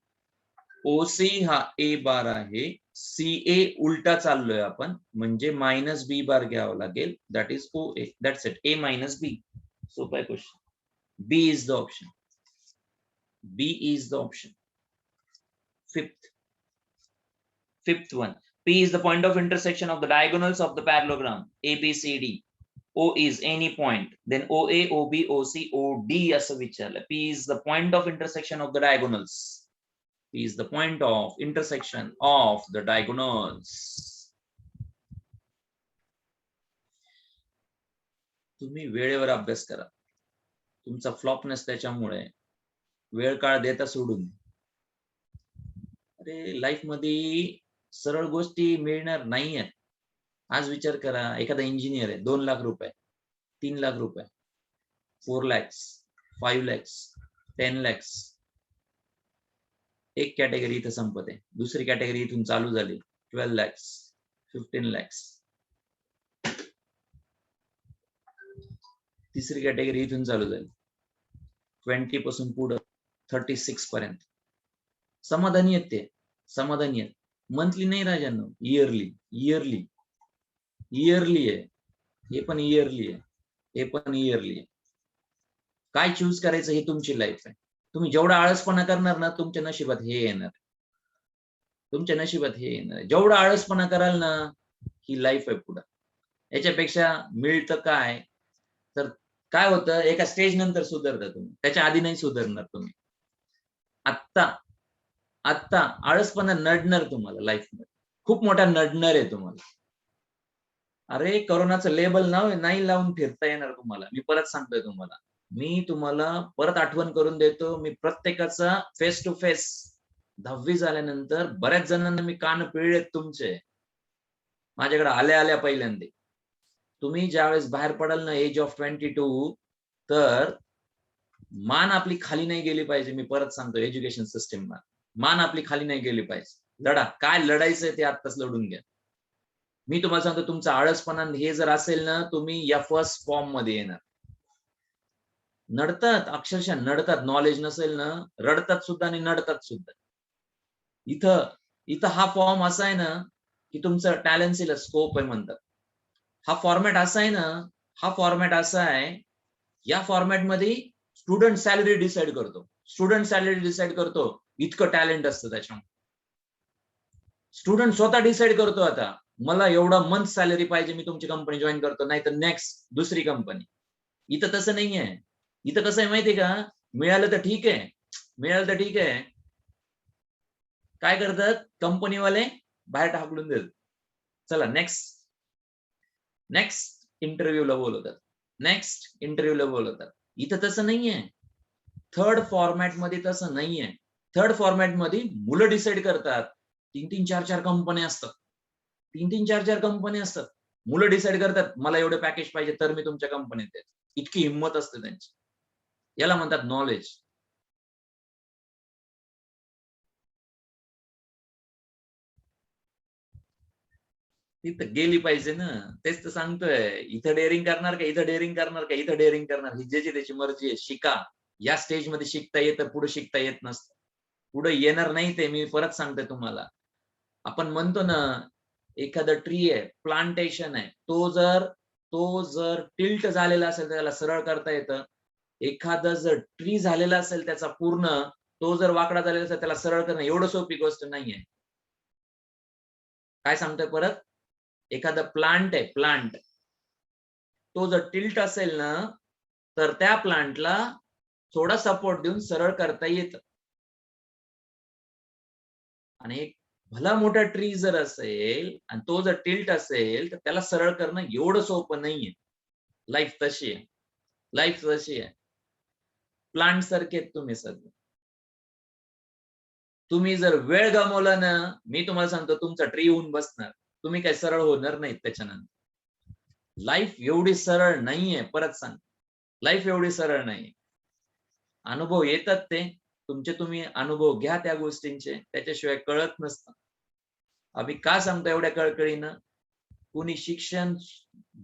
OC हा A बार आहे, CA उलटा चाललोय आपण, म्हणजे मायनस B बार घ्यावं लागेल. That is OA. That's it. A minus B. सोपा आहे question. B is the option. B is the option. Fifth one. P is the point of intersection of the diagonals of the parallelogram ABCD. O is any point. Then OA, OB, OC, OD असं विचारलं. P is the point of intersection of the diagonals. P is the point of intersection of the diagonals. तुम्ही वेळेवर अभ्यास करा. तुमचा फ्लॉपनेस त्याच्यामुळे वेळ काळ देता सोडून. अरे लाईफ मध्ये सरळ गोष्टी मिळणार नाही आहेत. आज विचार करा, एखादा इंजिनियर आहे, 2 लाख रुपये, 3 लाख रुपये, 4 lakhs, 5 lakhs, 10 lakhs. एक कॅटेगरी इथं संपत आहे. दुसरी कॅटेगरी इथून चालू झाली, 12 lakhs, 15 lakhs. तिसरी कॅटेगरी इथून चालू झाली, 20 पासून पुढे 36 पर्यंत. समाधानी आहेत ते, समाधानी आहेत. मंथली नाही राजांनो, इयरली आहे. हे पण इयरली आहे, हे पण इयरली आहे. काय चूज करायचं हे तुमची लाईफ आहे. तुम्ही जेवढा आळसपणा करणार ना, तुमच्या नशिबात हे येणार. तुमच्या नशिबात हे येणार. जेवढा आळसपणा कराल ना, ही लाईफ आहे पुढे. याच्यापेक्षा मिळतं काय, तर काय होतं, एका स्टेज नंतर सुधारता तुम्ही, त्याच्या आधी नाही सुधारणार तुम्ही. आत्ता आळसपणा नडणार तुम्हाला लाईफ मध्ये, खूप मोठा नडणार आहे तुम्हाला. अरे कोरोनाचं लेबल नाही लावून फिरता येणार तुम्हाला. मी परत सांगतोय तुम्हाला, मी तुम्हाला परत आठवण करून देतो. मी प्रत्येकाचा फेस टू फेस 10वी झाल्यानंतर बऱ्याच जणांना मी कान पिळलेत तुमचे, माझ्याकडे आल्या पहिल्यांदा. तुम्ही ज्यावेळेस बाहेर पडाल ना एज ऑफ 22, तर मान आपली खाली नाही गेली पाहिजे. मी परत सांगतो, एज्युकेशन सिस्टीम मान आपली खाली नाही गेली पाहिजे. लढा, काय लढायचंय ते आत्ताच लढून घ्या. मी तुम्हाला सांगतो, तुमचा आळसपणा हे जर असेल ना, तुम्ही या फर्स्ट फॉर्म मध्ये येणार. नडतात, अक्षरशः नडतात. नॉलेज नसेल ना, रडतात सुद्धा आणि नडतात सुद्धा. इथं हा फॉर्म असा आहे ना, की तुमचं टॅलेंटला स्कोप आहे म्हणतात. हा फॉर्मॅट असा आहे ना, हा फॉर्मॅट असा आहे या फॉर्मॅटमध्ये स्टुडंट सॅलरी डिसाइड करतो. स्टुडंट सॅलरी डिसाइड करतो, इतकं टॅलेंट असतं त्याच्यामध्ये. स्टुडंट स्वतः डिसाइड करतो, आता मला एवढा मंथ सॅलरी पाहिजे, मी तुमची कंपनी जॉईन करतो, नाही तर नेक्स्ट दुसरी कंपनी. इथं तसं नाहीये. इथं कसं आहे माहितीये का, मिळालं तर ठीक आहे, मिळालं तर ठीक आहे. काय करतात कंपनीवाले, बाहेर टाकून देतात. चला नेक्स्ट इंटरव्ह्यूला बोलवतात, नेक्स्ट इंटरव्ह्यूला बोलवतात. इथं तसं नाहीये. थर्ड फॉर्मॅट मध्ये तसं नाहीये. थर्ड फॉर्मॅट मध्ये मुलं डिसाइड करतात. 3-3, 4-4 कंपनी असतात. 3-3, 4-4 कंपनी असतात. मुलं डिसाइड करतात, मला एवढं पॅकेज पाहिजे तर मी तुमच्या कंपनीत आहे. इतकी हिंमत असते त्यांची. याला म्हणतात नॉलेज. तिथं गेली पाहिजे ना. तेच तर सांगतोय. इथं डेअरिंग करणार का, इथं डेअरिंग करणार का, इथं डेअरिंग करणार. ही ज्याची त्याची मर्जी आहे. शिका. या स्टेज मध्ये शिकता येतं, पुढे शिकता येत नसतं. पुढे येणार नाही ते, मी परत सांगतोय तुम्हाला. आपण म्हणतो ना, एखादं ट्री आहे, प्लांटेशन आहे, तो जर टिल्ट झालेला असेल तर त्याला सरळ करता येतं. एखादं जर ट्री झालेला असेल त्याचा पूर्ण, तो जर वाकडा झालेला असेल त्याला सरळ करणं एवढं सोपी गोष्ट नाहीये. काय सांगतोय परत, एखादं प्लांट आहे, प्लांट, तो जर टिल्ट असेल ना, तर त्या प्लांटला थोडा सपोर्ट देऊन सरळ करता येतं. आणि एक भला मोठा ट्री जर असेल आणि तो जर टिल्ट असेल तर त्याला सरळ करणं एवढं सोपं नाहीये. लाईफ तशी आहे. लाईफ तशी आहे. प्लांट सारखे तुम्ही सध्या. तुम्ही जर वेळ गमावला ना, मी तुम्हाला सांगतो तुमचा ट्री येऊन बसणार. तुम्ही काही सरळ होणार नाहीत त्याच्यानंतर. लाईफ एवढी सरळ नाहीये, परत सांग. लाईफ एवढी सरळ नाहीये. अनुभव येतात ते. तुमचे तुम्ही अनुभव घ्या त्या गोष्टींचे. त्याच्याशिवाय कळत नसतं. आम्ही का सांगतो एवढ्या कळकळीनं? कोणी शिक्षण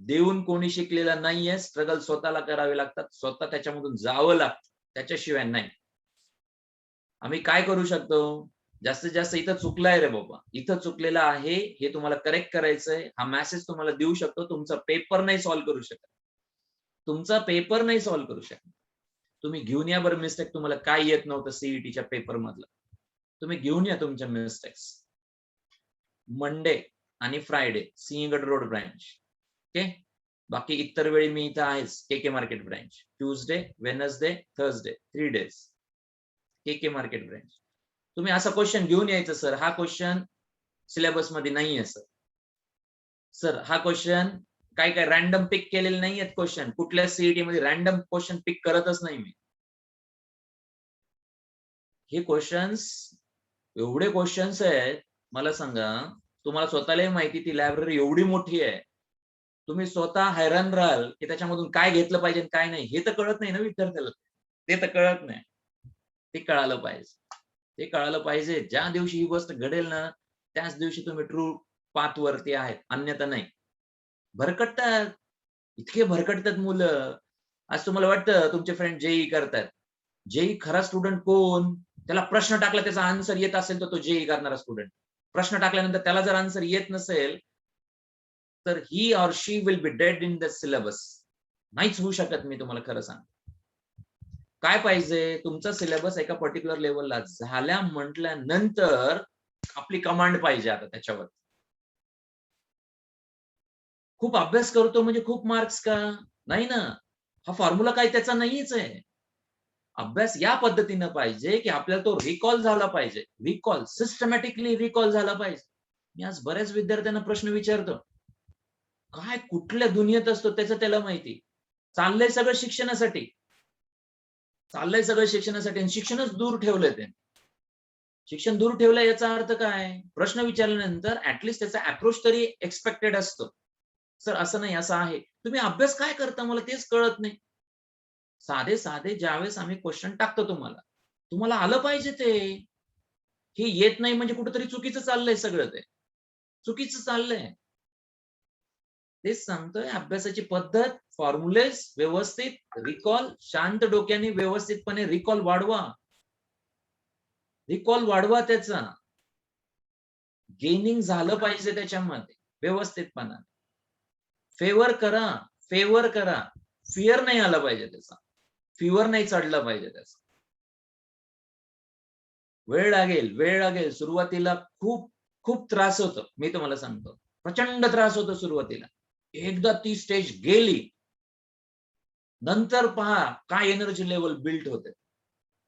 देऊन कोणी शिकलेला नाहीये. स्ट्रगल स्वतःला करावे लागतात. स्वतः त्याच्यामधून जावं लागतं. त्याच्याशिवाय नाही. आम्ही काय करू शकतो? जास्तीत जास्त इथं चुकलाय रे बाबा, इथं चुकलेलं आहे, हे तुम्हाला करेक्ट करायचंय. हा मेसेज तुम्हाला देऊ शकतो. तुमचा पेपर नाही सॉल्व्ह करू शकत. तुमचा पेपर नाही सॉल्व्ह करू शकत. तुम्ही घेऊन या बरं मिस्टेक, तुम्हाला काय येत नव्हतं सीईटीच्या पेपर मधलं. तुम्ही घेऊन या तुमच्या मिस्टेक्स. मंडे आणि Friday Sinhagad road branch. Okay. बाकी इतर वेळी मी इथं आहेच, K market branch. Tuesday, Wednesday, Thursday, 3 days K market branch. तुम्ही असा क्वेश्चन घेऊन यायचं, सर हा क्वेश्चन सिलेबस मध्ये नाहीये सर. सर हा क्वेश्चन काय काय रॅन्डम पिक केलेले नाहीयेत क्वेश्चन. कुठल्या सीईटी मध्ये रॅन्डम क्वेश्चन पिक करतच नाही मी. हे क्वेश्चन्स, एवढे क्वेश्चन्स आहेत, मला सांगा, तुम्हाला स्वतःलाही माहिती ती लायब्ररी एवढी मोठी आहे. तुम्ही स्वतः हैराण राहाल की त्याच्यामधून काय घेतलं पाहिजे काय नाही, हे तर कळत नाही ना विद्यार्थ्याला. ते तर कळत नाही. ते कळालं पाहिजे. ते कळालं पाहिजे. ज्या दिवशी ही गोष्ट घडेल ना, त्याच दिवशी तुम्ही ट्रू पाथ वरती आहेत, अन्यथा नाही. भरकटतात. इतके भरकटतात मुलं. आज तुम्हाला वाटतं तुमचे फ्रेंड जेई करतात. जेई खरा स्टुडंट कोण? त्याला प्रश्न टाकला त्याचा आन्सर येत असेल तर तो जेई करणारा स्टुडंट. प्रश्न टाकल्यानंतर त्याला जर आन्सर येत नसेल, तर he or she will be dead in the syllabus. नाहीच होऊ शकत, मी तुम्हाला खरं सांग. काय पाहिजे, तुमचा सिलेबस एका पर्टिक्युलर लेवलला झाल्या म्हटल्यानंतर आपली कमांड पाहिजे आता त्याच्यावर. खूप अभ्यास करतो म्हणजे खूप मार्क्स का? नाही ना. हा फॉर्म्युला काही त्याचा नाहीच आहे. अभ्यास या पद्धतीनं पाहिजे की आपल्याला तो रिकॉल झाला पाहिजे. रिकॉल, सिस्टमॅटिकली रिकॉल झाला पाहिजे. मी आज बऱ्याच विद्यार्थ्यांना प्रश्न विचारतो. काय कुठल्या दुनियेत असतो त्याचं त्याला माहिती. चाललंय सगळं शिक्षणासाठी. चाललंय सगळं शिक्षणासाठी आणि शिक्षणच दूर ठेवलंय ते. शिक्षण दूर ठेवलंय याचा अर्थ काय? प्रश्न विचारल्यानंतर ऍटलीस्ट त्याचा अप्रोच तरी एक्सपेक्टेड असतो. सर असं नाही, असं आहे. तुम्ही अभ्यास काय करता मला तेच कळत नाही. साधे साधे ज्यावेळेस आम्ही क्वेश्चन टाकतो तुम्हाला आलं पाहिजे ते. हे येत नाही म्हणजे कुठेतरी चुकीचं चाललंय सगळं ते. चुकीचं चाललंय. तेच सांगतोय, अभ्यासाची पद्धत, फॉर्म्युलेज व्यवस्थित, रिकॉल शांत डोक्याने व्यवस्थितपणे रिकॉल वाढवा. रिकॉल वाढवा त्याचा. गेनिंग झालं पाहिजे त्याच्यामध्ये व्यवस्थितपणा. फेवर करा, फेवर करा. फिअर नाही आला पाहिजे त्याचा, फिवर नाही चढला पाहिजे त्याचा. वेळ लागेल. सुरुवातीला खूप खूप त्रास होतो, मी तुम्हाला सांगतो. प्रचंड त्रास होतो सुरुवातीला. एकदा ती स्टेज गेली, नंतर पहा काय एनर्जी लेवल बिल्ड होते.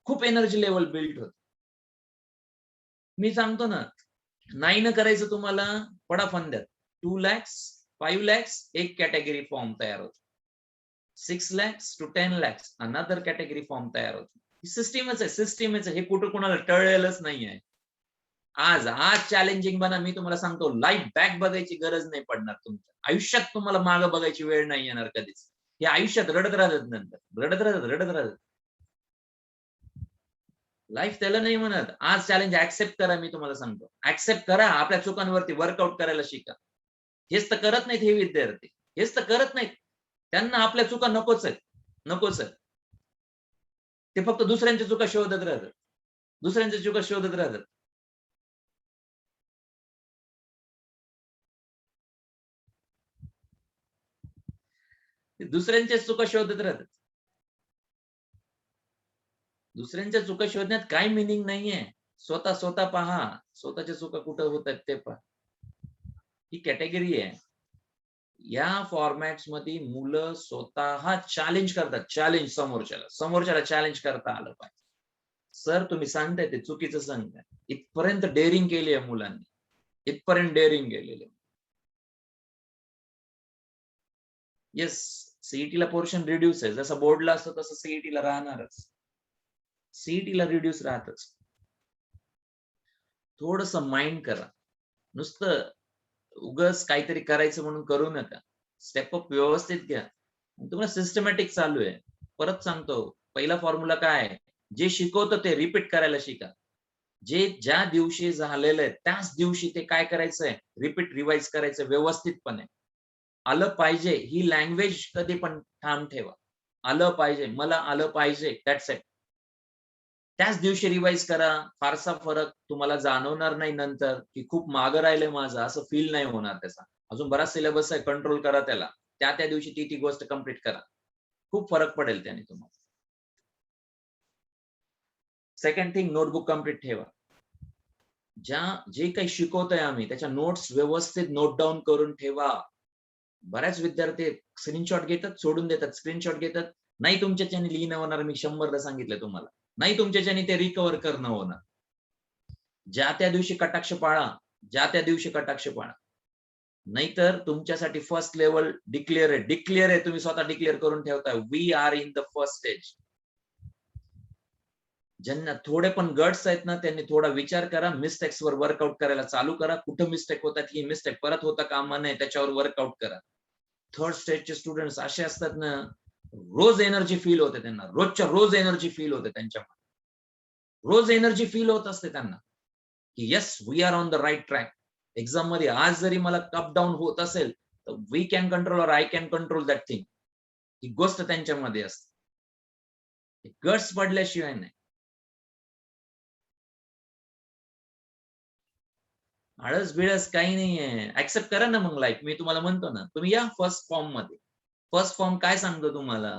खूप एनर्जी लेवल बिल्ड होते. मी सांगतो ना, नाही न करायचं तुम्हाला, पडा फंद्यात. 2 lakhs 5 lakhs एक कॅटेगरी फॉर्म तयार होतो. 6 lakhs to 10 lakhs another category form तयार होतो. सिस्टीमच आहे. हे कुठं कोणाला टळलेलंच नाहीये. आज चॅलेंजिंग बना. मी तुम्हाला सांगतो, लाईफ बॅक बघायची गरज नाही पडणार तुमच्या आयुष्यात. तुम्हाला मागं बघायची वेळ नाही येणार कधीच. हे आयुष्यात रडत राहतात, नंतर रडत राहतात. लाईफ त्याला नाही म्हणत. आज चॅलेंज ऍक्सेप्ट करा. मी तुम्हाला सांगतो, ऍक्सेप्ट करा. आपल्या चुकांवरती वर्कआउट करायला शिका. हेच तर करत नाहीत हे विद्यार्थी. हेच तर करत नाहीत. त्यांना आपल्या चुका नकोच आहेत. ते फक्त दुसऱ्यांच्या चुका शोधत राहतात. दुसऱ्यांच्या चुका शोधत राहतात. दुसऱ्यांच्या चुका शोधण्यात काय मिनिंग नाहीये. स्वतः पहा. स्वतःच्या चुका कुठं होत आहेत ते पहा. ही कॅटेगरी आहे. या फॉर्मॅट्स मध्ये मुलं स्वतः चॅलेंज करतात. समोरच्याला चॅलेंज करता आलं पाहिजे. सर तुम्ही सांगताय ते चुकीचं सांगताय. इथपर्यंत डेअरिंग केली आहे मुलांनी. इथपर्यंत डेअरिंग केलेली. येस, सीईटीला पोर्शन रिड्यूस आहे. जसं बोर्डला असतं तसं सीईटीला राहणारच. सीईटीला रिड्यूस राहतच. थोडस माइंड करा. नुसतं उगच काहीतरी करायचं म्हणून करू नका. स्टेप अप व्यवस्थित घ्या. तुम्हाला सिस्टमॅटिक चालू आहे. परत सांगतो, पहिला फॉर्म्युला काय आहे? जे शिकवतं ते रिपीट करायला शिका. जे ज्या दिवशी झालेलं आहे त्याच दिवशी ते काय करायचंय, रिपीट रिवाइज करायचं व्यवस्थितपणे. आलं पाहिजे ही लँग्वेज कधी पण ठाम ठेवा. आलं पाहिजे, मला आलं पाहिजे, दॅट्स इट. त्याच दिवशी रिवाइज करा. फारसा फरक तुम्हाला जाणवणार नाही नंतर, की खूप मागं राहिलंय माझं असं फील नाही होणार त्याचा. अजून बराच सिलेबस आहे, कंट्रोल करा त्याला. त्या दिवशी ती गोष्ट कंप्लीट करा. खूप फरक पडेल त्याने तुम्हाला. सेकंड थिंग, नोटबुक कंप्लीट ठेवा. जे काही शिकवतोय आम्ही त्याच्या नोट्स व्यवस्थित नोट डाऊन करून ठेवा. बऱ्याच विद्यार्थी स्क्रीनशॉट घेतात, सोडून देतात. स्क्रीनशॉट घेतात, नाही तुमच्याच्याने लिहिणं होणार. मी 100दा सांगितलं तुम्हाला, नाही तुमच्याच्याने ते रिकव्हर करणं होणार. ज्या त्या दिवशी कटाक्ष पाळा. नाहीतर तुमच्यासाठी फर्स्ट लेवल डिक्लेअर आहे. तुम्ही स्वतः डिक्लेअर करून ठेवताय, we are in the first stage. ज्यांना थोडे पण गट्स आहेत ना, त्यांनी थोडा विचार करा. मिस्टेक्स वर वर्कआउट करायला चालू करा. कुठं मिस्टेक होतात, ही मिस्टेक परत होता कामा नये, त्याच्यावर वर्कआउट करा. थर्ड स्टेजचे स्टुडंट्स असे असतात ना, रोज एनर्जी फील होते त्यांना. रोज एनर्जी फील होते त्यांच्यामध्ये. रोज एनर्जी फील होत असते त्यांना, की yes we are on the right track. Exam मध्ये आज जरी मला अप डाऊन होत असेल तर we can control or I can control that thing. ही गोष्ट त्यांच्यामध्ये असते. गट्स पडल्याशिवाय नाही. आळस बिळस काही नाहीये. ऍक्सेप्ट करा ना मग लाईफ. मी तुम्हाला म्हणतो ना, तुम्ही या फर्स्ट फॉर्म मध्ये. फर्स्ट फॉर्म काय सांगतो तुम्हाला?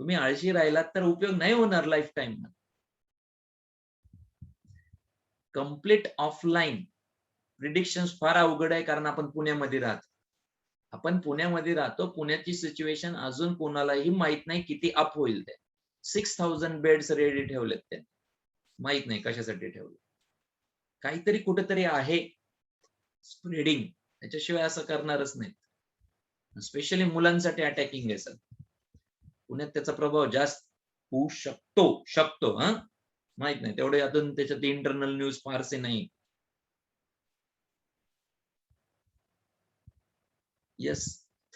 तुम्ही आळशी राहिलात तर उपयोग नाही होणार life time. Complete offline prediction फार अवघड आहे, कारण आपण पुण्यामध्ये राहतो. पुण्याची सिच्युएशन अजून कोणालाही माहित नाही किती अप होईल ते. 6000 बेड्स रेडी ठेवलेत ते. माहित नाही कशासाठी ठेवले. काहीतरी कुठेतरी आहे स्प्रेडिंग. त्याच्याशिवाय असं करणारच नाही. स्पेशली मुलांसाठी अटॅकिंग आहे सर. पुण्यात त्याचा प्रभाव जास्त होऊ शकतो. माहित नाही तेवढे. अजून त्याच्यात इंटरनल न्यूज फारसे नाही. येस,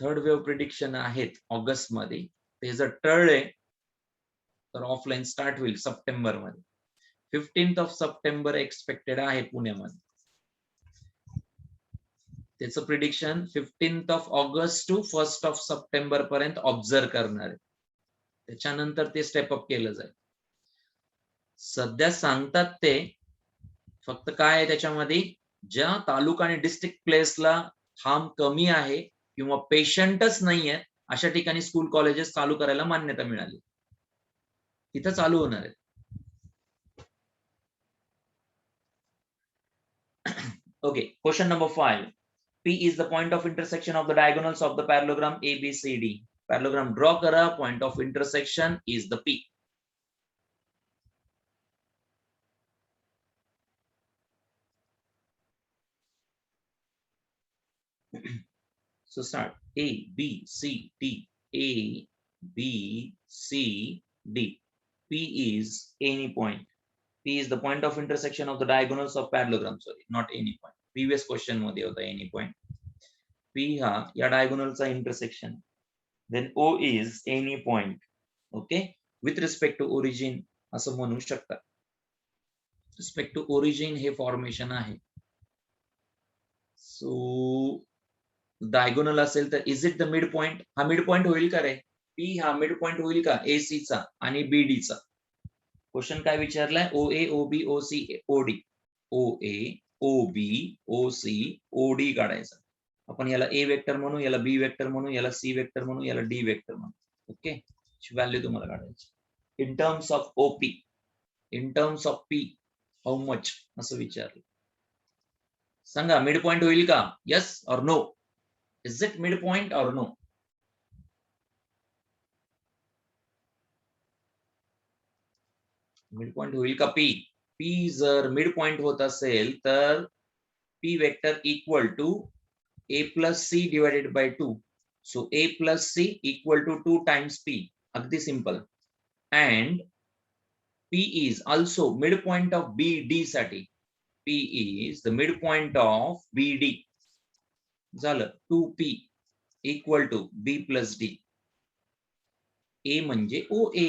थर्ड वेव्ह प्रिडिक्शन आहेत ऑगस्ट मध्ये. ते जर टळले तर ऑफलाईन स्टार्ट होईल सप्टेंबर मध्ये. 15th सप्टेंबर एक्सपेक्टेड आहे पुण्यामध्ये. त्याचं prediction 15th August to 1st September पर्यंत ऑब्झर्व करणार आहे. त्याच्यानंतर ते स्टेप अप केलं जाईल. सध्या सांगतात ते फक्त काय आहे त्याच्यामध्ये, ज्या तालुका आणि डिस्ट्रिक्ट प्लेसला हार्म कमी आहे किंवा पेशंटच नाहीये अशा ठिकाणी स्कूल कॉलेजेस चालू करायला मान्यता मिळाली, तिथं चालू होणार आहे. Okay, question number 5. P is the point of intersection of the diagonals of the parallelogram ABCD. Parallelogram draw करा, point of intersection is the P. So start. A, B, C, D. A, B, C, D. P is any point. P is the point of intersection of the diagonals of parallelogram. Sorry, not any point. Previous question मध्ये होता any point. P हा या diagonalचा intersection. Then O is any point. Okay, with respect to origin असं म्हणू शकता. Respect to origin हे formation आहे. So diagonal असेल तर is it the mid point? हा मिड पॉइंट होईल का रे? पी हा मिड पॉइंट होईल का AC चा आणि BD चा? क्वेश्चन काय विचारलाय? OA, OB, OC, OD. OA, OB, OC, OD काढायचा. आपण याला A वेक्टर म्हणू, याला B वेक्टर म्हणू, याला C वेक्टर म्हणू, याला D वेक्टर म्हणू. ओके, व्हॅल्यू तुम्हाला काढायची. In terms of OP, in terms of P, how much असं विचारलं. सांगा, मिड पॉइंट होईल का? यस और no? Is it midpoint or no? Midpoint होईल का P? P जर midpoint होत असेल तर P vector equal to A plus C divided by 2. So A plus C equal to 2 times P. अगदी simple. And P is also midpoint of BD साठी. P is the midpoint of BD. झालं 2P equal to B plus D. A म्हणजे OA,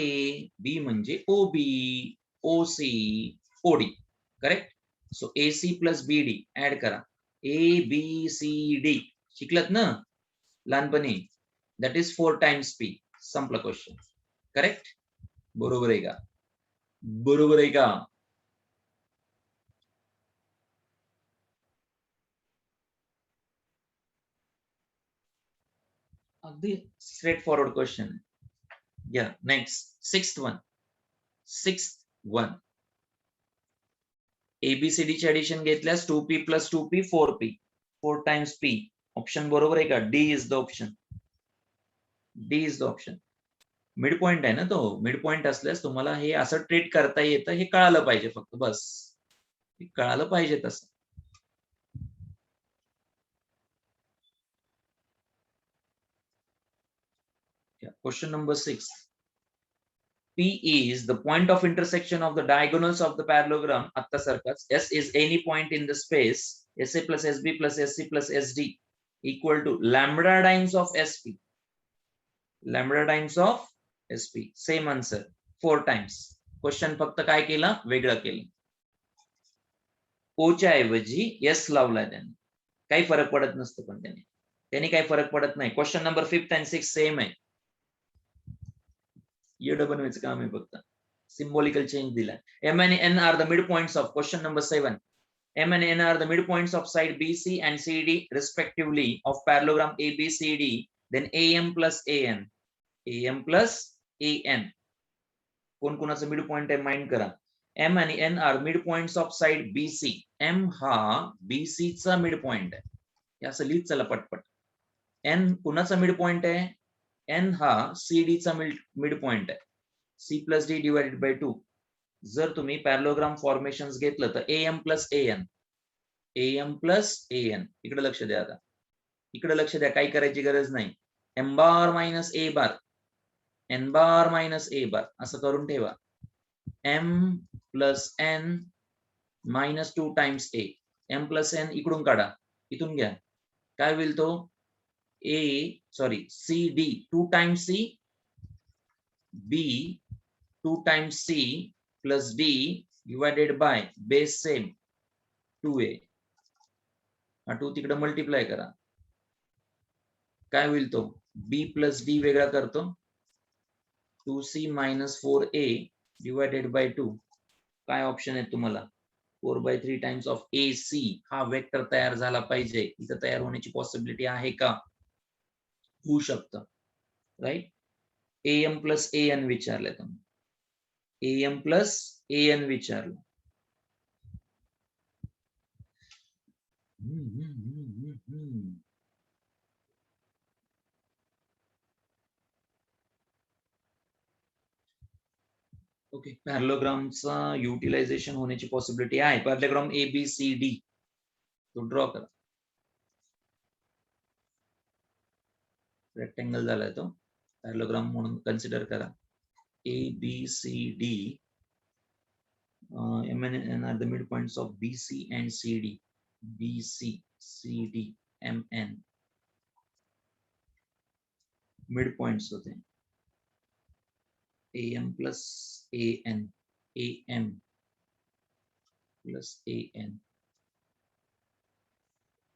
B म्हणजे OB, OC, OD. Correct? So AC plus BD add करा. ABCD शिकलात ना लहानपणी? That is 4 times P. संपला question. Correct? बरोबर आहे का? बरोबर आहे का? अगदी straight forward question. Yeah, next, sixth one. ABCD ची ऍडिशन घेतल्यास 2P plus 2P 4P, 4 times P. Option बरोबर आहे का? D is the option. D is the option. Mid point आहे ना तो. मिड पॉइंट असल्यास तुम्हाला हे असं ट्रीट करता येतं, हे कळालं पाहिजे फक्त, बस. हे कळालं पाहिजे तसं. Question number 6. P is the point of intersection of the diagonals of the parallelogram. आता सारखाच. S is any point in the space SA plus SB plus SC plus SD equal to lambda times of SP. Lambda times of SP. Same answer. 4 times. Question फक्त काय केला? वेगळं केलं. O च्या ऐवजी S लावलाय त्याने. काही फरक पडत नसतो पण त्याने काही फरक पडत नाही. क्वेश्चन नंबर 5 and 6 सेम आहे. येडं बनवायचं काम आहे फक्त. Symbolical change दिला. M and N are the midpoints of question number 7. M and N are the midpoints of side BC and CD respectively of parallelogram ABCD. Then AM plus AN. AM plus AN. कोण कोणाचं midpoint आहे mind करा. M आणि N are midpoints of side BC. M हा BC चा midpoint आहे. हे असं लिहित चला पटपट. N कुणाचा midpoint आहे? N हा CD चा midpoint आहे. C plus D divided by 2. जर तुम्ही पॅरलोग्राम फॉर्मेशन्स घेतलं तर AM plus AN. AM plus AN. इकडे लक्ष द्या आता. इकडे लक्ष द्या, काही करायची गरज नाही. M bar minus A bar. N bar minus A bar असं करून ठेवा. M plus N minus 2 times A. M plus N इकडून काढा. इथून घ्या. काय होईल तो? CD 2 times C, B 2 times C plus D divided by base same 2A. हा 2 तिकडे मल्टिप्लाय करा. काय होईल तो? B plus D वेगळा करतो. 2C minus 4A divided by 2. काय ऑप्शन आहे तुम्हाला? 4/3 times of AC. हा वेक्टर तयार झाला पाहिजे. इथं तयार होण्याची पॉसिबिलिटी आहे का? होऊ शकतं. राईट. AM प्लस AN विचारलं तुम्ही, AM प्लस AN विचारलं. ओके, पॅरलोग्रामचा युटिलायझेशन होण्याची पॉसिबिलिटी आहे. पॅरलोग्राम ABCD तो ड्रॉ करा. रेक्टेंगल झालाय तो, पॅरलोग्राम म्हणून कन्सिडर करा. ABCD MN are the midpoints of BC and CD. BC, CD, MN midpoints होते. AM plus AN, AM plus AN,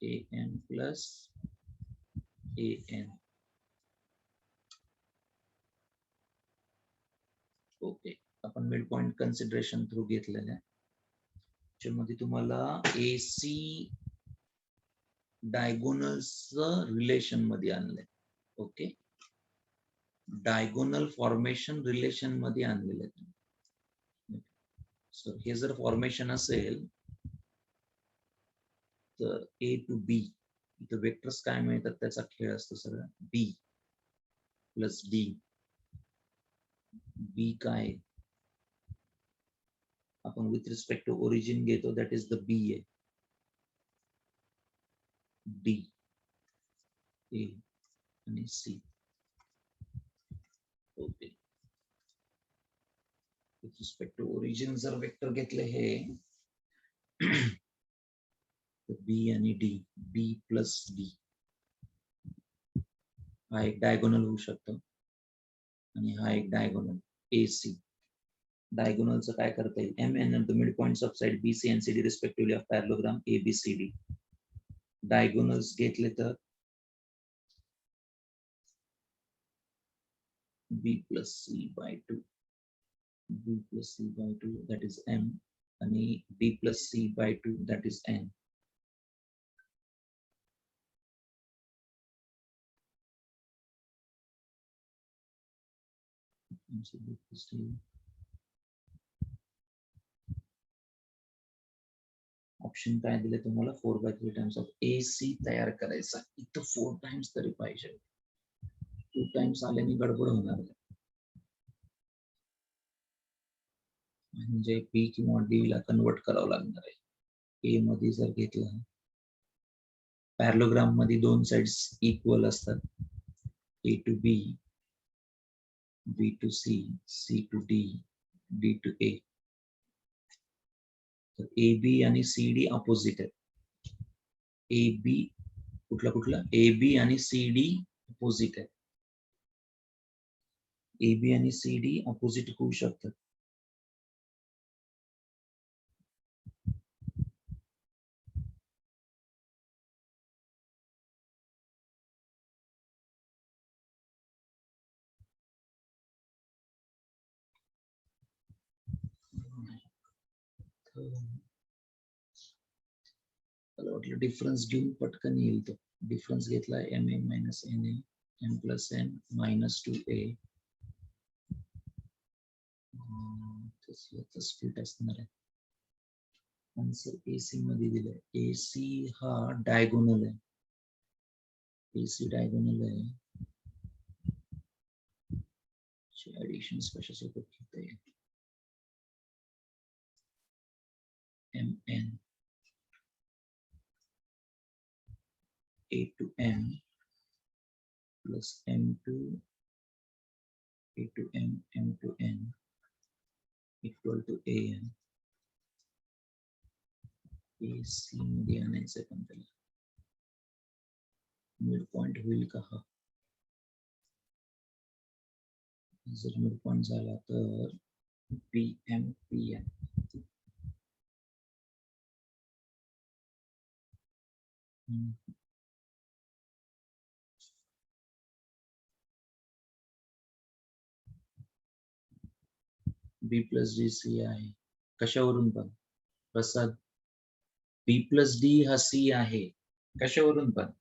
AM plus AN. Okay, आपण मिड पॉइंट कन्सिडरेशन थ्रू घेतलेलं आहे. त्याच्यामध्ये तुम्हाला AC डायगोनल्स रिलेशन मध्ये आणलंय. Okay, diagonal formation relation मध्ये आणलेलं आहे. सो हे जर फॉर्मेशन असेल तर A to B इथं वेक्टर्स काय मिळतात त्याचा खेळ असतो सगळं. B प्लस D, B काय आपण विथ रिस्पेक्ट टू ओरिजिन घेतो, दॅट इज द B आहे. D, A आणि C. Okay, with respect to origin जर वेक्टर घेतले हे B आणि D, B प्लस D हा एक डायगोनल होऊ शकतो आणि हा एक डायगोनल AC. डायगोनलचं काय करता येईल, MN at the midpoints of side BC and CD respectively of parallelogram ABCD. Diagonals घेतले तर B plus C by 2, B plus C by 2 that is M आणि B plus C by 2 that is N. Option काय दिले तुम्हाला, 4/3 times of AC तयार करायचा. इथं 4 times तरी पाहिजे, 2 टाइम्स आल्याने गडबड होणार आहे. म्हणजे B किंवा D ला कन्वर्ट करावं लागणार आहे. A मध्ये जर घेतलं, पॅरलोग्राम मध्ये दोन साइड्स इक्वल असतात, A to B, B to C, C to D, D to A. तर AB आणि CD अपोजिट आहे. AB कुठला AB आणि CD अपोजिट आहे. AB आणि CD अपोजिट होऊ शकतात. मला वाटलं डिफरन्स घेऊन पटकन येईल. तो डिफरन्स घेतला MA minus NA M plus N minus 2A. Split असणार आहे. आन्सर AC मध्ये दिलाय. AC हा डायगोनल आहे. AC डायगोनल आहे. ऍडिशन्स कशासोबत घेता येईल, MN A to M plus M to A to M, M to N equal to AN. AC मध्ये आणायचं पण त्याला मिड पॉइंट होईल का हा. जर मिड पॉइंट झाला तर PM PN. B plus D C आहे. कशावरून पण प्रसाद, B प्लस D हा C आहे. कशावरून पण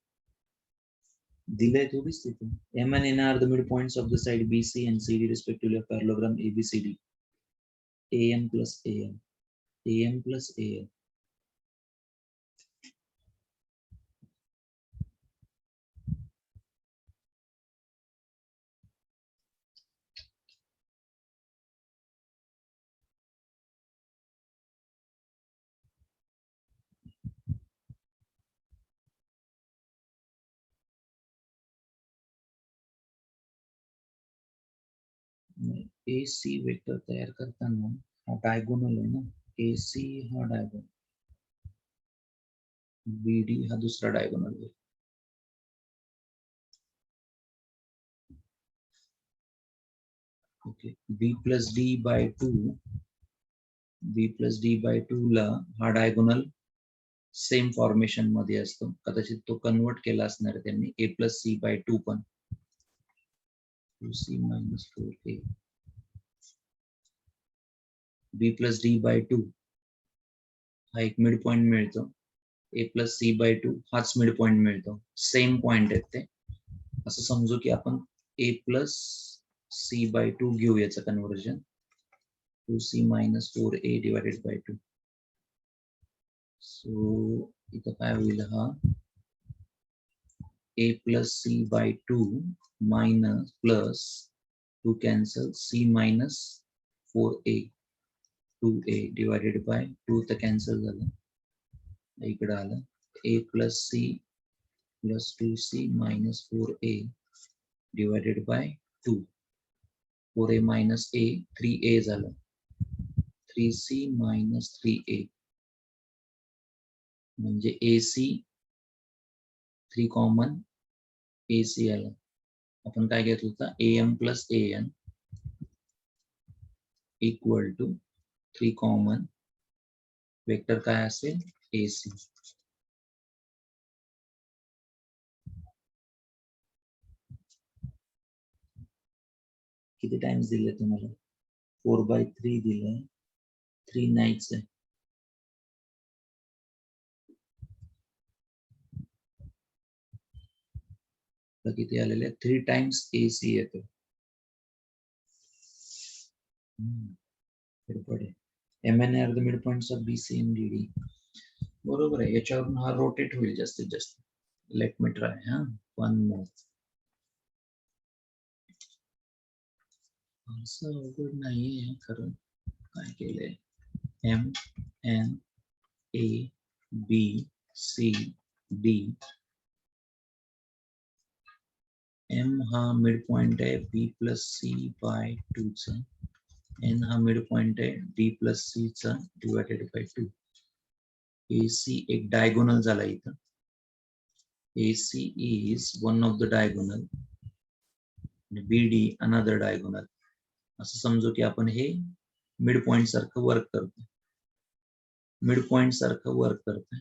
दिलंय थोडीच तिथे. M and N are the midpoints of the side BC and CD respectively of parallelogram ABCD. AM plus AM. AM plus AM. AC vector तयार करताना हा डायगोनल आहे ना, AC हा डायगोनल, BD हा दुसरा डायगोनल आहे. Okay, B plus D by 2, B plus D by 2 ला हा डायगोनल सेम फॉर्मेशन मध्ये असतो. कदाचित तो कन्वर्ट केला असणार आहे त्यांनी. A plus C by 2 पण 2C minus 4A. B plus D by 2 हा एक मिड पॉइंट मिळतो. A plus C by 2 हाच मिड पॉइंट मिळतो. सेम पॉइंट आहेत ते. असं समजू की आपण A plus C by 2 घेऊ याचं conversion. 2C minus 4A divided by 2. So इथं काय होईल, हा A plus C by 2 minus plus 2 cancel, C minus 4A, 2A divided by 2 तर cancel झालं. इकडं आलं A plus C plus 2C minus 4A divided by 2. 4A minus A, 3A झालं. 3C minus 3A म्हणजे AC 3 कॉमन AC आलं. आपण काय घेतलं होतं, AM plus AN equal to 3 common vector काय असेल, AC. किती टाइम्स दिले तुम्हाला, 4/3 दिलंय, 3 नाईट्स आहे. किती आलेले, 3 टाइम्स AC येतो. MN are the midpoints of BC and DD. बरोबर आहे. याच्यावरून हा रोटेट होईल जास्तीत जास्त. Let me try. हा, 1 मोर. असं अवघड नाहीये खरं. काय केलंय, MN A B C D. M हा मिड पॉइंट आहे B plus C by 2 चा. N हा मिड पॉइंट आहे D plus C चा डिवायडेड बाय 2. AC एक डायगोनल झाला इथं. AC is one of the diagonal. BD another diagonal. असं समजू की आपण हे मिड पॉइंट सारखं वर्क करतो. मिड पॉइंट सारखं वर्क करतोय.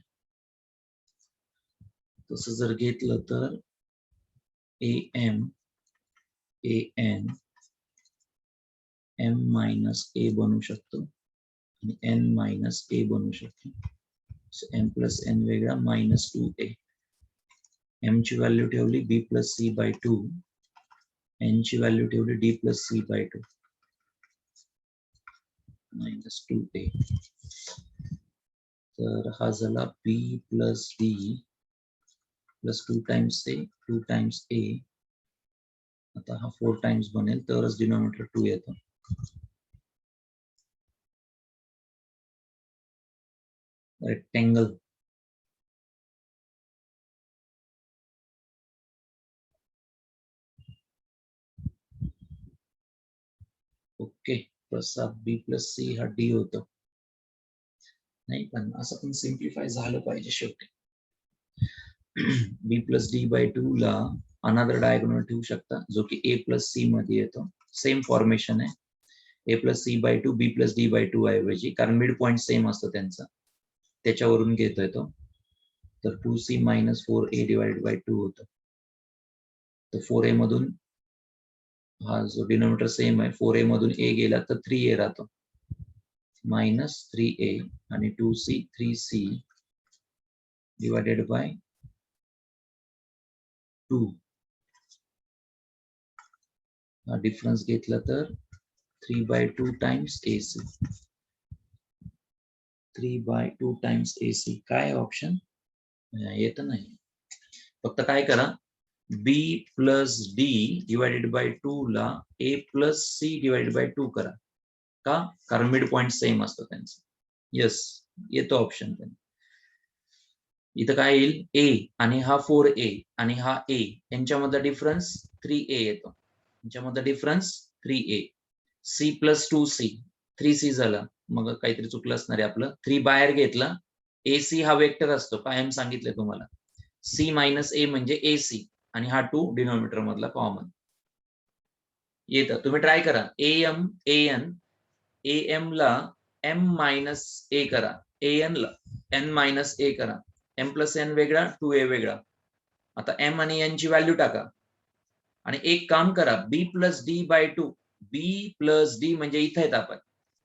तसं जर घेतलं तर AM AN M minus A बनू शकतो आणि N minus A बनू शकतो. M plus N वेगळा minus 2A. M ची व्हॅल्यू ठेवली B plus C by 2. N ची व्हॅल्यू ठेवली D plus C by 2 minus 2A. तर हा झाला B plus D plus 2 times A, 2 times A. आता हा 4 टाइम्स बनेल तरच डिनॉमिनेटर 2 येतो. Rectangle okay. तसा B plus C हा D होतो. नाही पण असं पण सिम्प्लिफाय झालं पाहिजे शेवटी. B plus D by 2 ला अनदर डायगोनल ठेवू शकता जो की A plus C मध्ये येतो. सेम फॉर्मेशन आहे. A plus C by 2 B plus D by 2 ऐवजी, कारण मिड पॉइंट सेम असतो त्यांचा, त्याच्यावरून घेतोय तो. तर 2C minus 4A divided by 2 होतं. तर 4A मधून हा जो डिनोमिनेटर सेम आहे, 4A मधून A गेला तर 3A राहतो. minus 3A आणि 2C 3C divided by 2 हा डिफरन्स घेतला तर 3/2 टाइम्स AC. 3/2 टाइम्स AC काय ऑप्शन येत नाही. फक्त काय करा, B plus D divided by 2 ला A plus C divided by 2 करा. का? कारण मिड पॉइंट सेम असतो त्यांचा. येस, येतो ऑप्शन. इथं काय येईल, A आणि हा 4A आणि हा A यांच्यामधला डिफरन्स 3A येतो. यांच्यामधला difference 3A. C plus 2C 3C झाला. मग काहीतरी चुकलं असणार आहे आपलं. 3 बाहेर घेतला. AC हा वेक्टर असतो, कायम सांगितलंय तुम्हाला. C मायनस A म्हणजे AC आणि हा 2 डिनॉमिनेटर मधला कॉमन येतं. तुम्ही ट्राय करा. AM ला M मायनस A करा. AN ला N मायनस A करा. M प्लस N वेगळा, 2A वेगळा. आता M आणि N ची व्हॅल्यू टाका आणि एक काम करा, B plus D by 2. B plus D म्हणजे इथे आहेत आपण,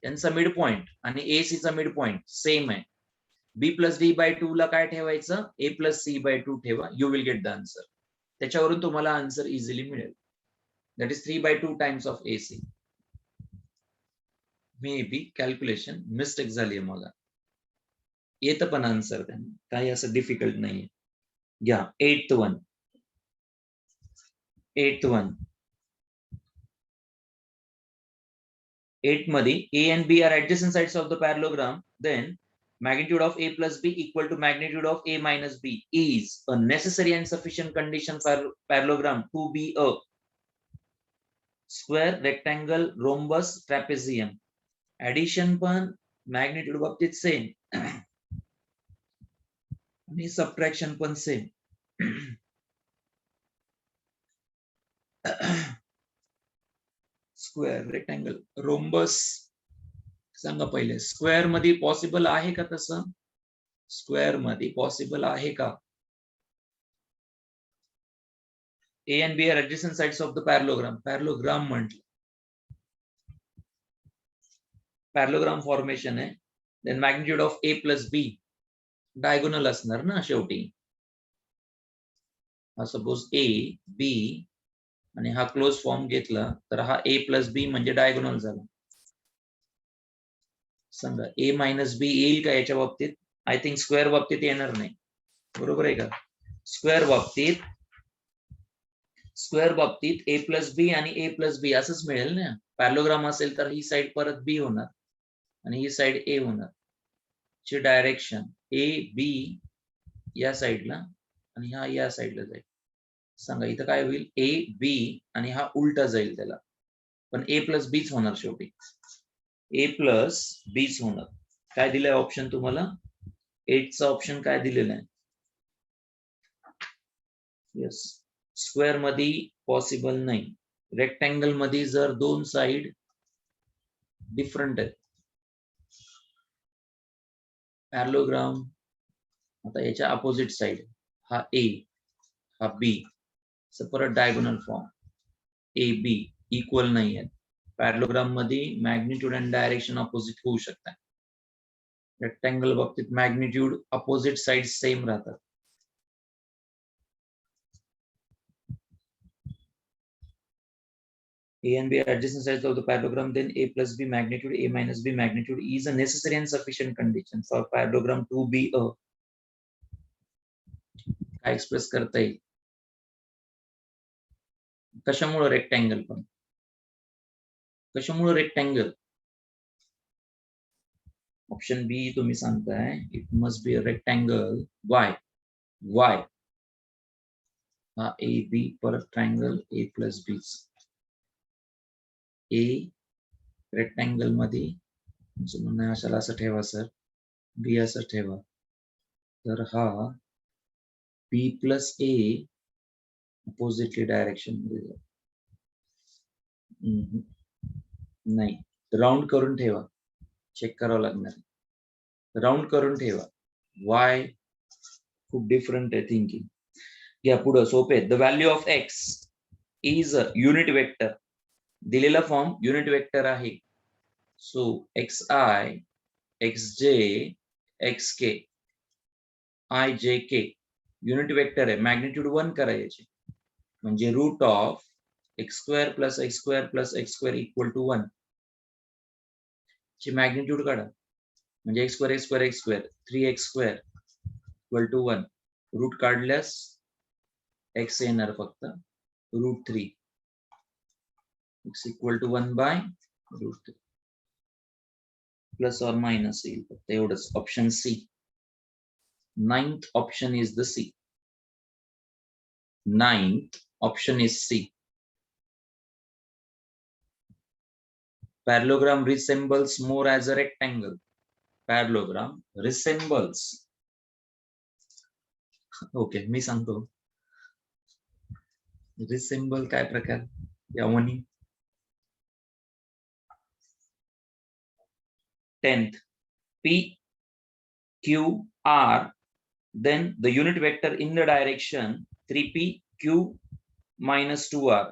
त्यांचा मिड पॉइंट आणि AC चा मिड पॉइंट सेम आहे. B प्लस D बाय 2 ला काय ठेवायचं, A प्लस C बाय 2 ठेवा. You will get the answer. त्याच्यावरून तुम्हाला आन्सर इझिली मिळेल. That is 3/2 times of AC. May be calculation mistake झाली आहे मला. येतं पण आन्सर त्यांना, काही असं डिफिकल्ट नाहीये. घ्या 8th one. 8 मध्ये A and B are adjacent sides of the parallelogram, then magnitude of A plus B equal to magnitude of A minus B is a necessary and sufficient condition for parallelogram to be a square, rectangle, rhombus, trapezium. Addition पण magnitude बाबतीत same आणि subtraction पण same. Square, rectangle, rhombus सांगा पहिले. Square मध्ये possible आहे का तसं? स्क्वेअर मध्ये पॉसिबल आहे का? A and B are adjacent sides of the parallelogram. Parallelogram म्हटलं, parallelogram फॉर्मेशन आहे. Then magnitude of A plus B diagonal असणार ना शेवटी. सपोज A, B आणि हा क्लोज फॉर्म घेतला तर हा A प्लस B म्हणजे डायगोनल झाला. सांगा A मायनस B येईल का याच्या बाबतीत? आय थिंक स्क्वेअर बाबतीत येणार नाही. बरोबर आहे का? स्क्वेअर बाबतीत A प्लस बी आणि A प्लस बी असंच मिळेल ना. पॅरलोग्राम असेल तर ही साइड परत B होणार आणि ही साइड A होणार. ची डायरेक्शन A B या साइडला आणि हा या साइडला जाईल. सांगा इथं काय होईल, A B आणि हा उलटा जाईल त्याला, पण A प्लस बीच होणार शेवटी. A प्लस बीच होणार. काय दिलंय ऑप्शन तुम्हाला? 8चा ऑप्शन काय दिलेला आहे? येस, स्क्वेअर मध्ये पॉसिबल नाही. रेक्टँगल मध्ये जर दोन साइड डिफरंट आहेत, पॅरलोग्राम आता याच्या अपोजिट साइड हा A हा B परत diagonal form A B equal नाही आहेत. पॅरलोग्राम मध्ये मॅग्निट्यूड आणि डायरेक्शन अपोजिट होऊ शकतात. रेक्टँगल बाबतीत मॅग्निट्यूड अपोजिट साइड सेम राहतात. A and B are adjacent sides of the parallelogram, then A plus B magnitude, A minus B magnitude is a necessary and sufficient condition for parallelogram to be a. काय express करता येईल? कशामुळे rectangle पण? कशामुळे rectangle? Option बी तुम्ही सांगताय it must be a rectangle. Y? Y हा A B परत triangle A plus B. A rectangle मध्ये म्हणणं अशाला असं ठेवा सर, B असं ठेवा, तर हा B plus A oppositely direction मध्ये जाईल. नाही, राऊंड करून ठेवा, चेक करावं लागणार. राऊंड करून ठेवा. वाय खूप डिफरंट आहे थिंकिंग. घ्या पुढं, सोपे. The value of x is a unit vector. दिलेला फॉर्म युनिट वेक्टर आहे. So x i, x j, x k, i j k unit vector आहे. मॅग्निट्यूड 1 करायचे म्हणजे root of x square plus x square plus x square equal to 1 ची magnitude काढा म्हणजे x square 3x square equal to 1 route काढल्यास x येणार फक्त √3 x equal to 1 by √3 plus or minus येईल फक्त एवढंच option C 9th option is the C. 9th option is C. Parallelogram resembles more as a rectangle. Parallelogram resembles. Okay, मी सांगतो. Resemble काय प्रकार? यावनी 10th P Q R, then the unit vector in the direction 3p q minus 2r.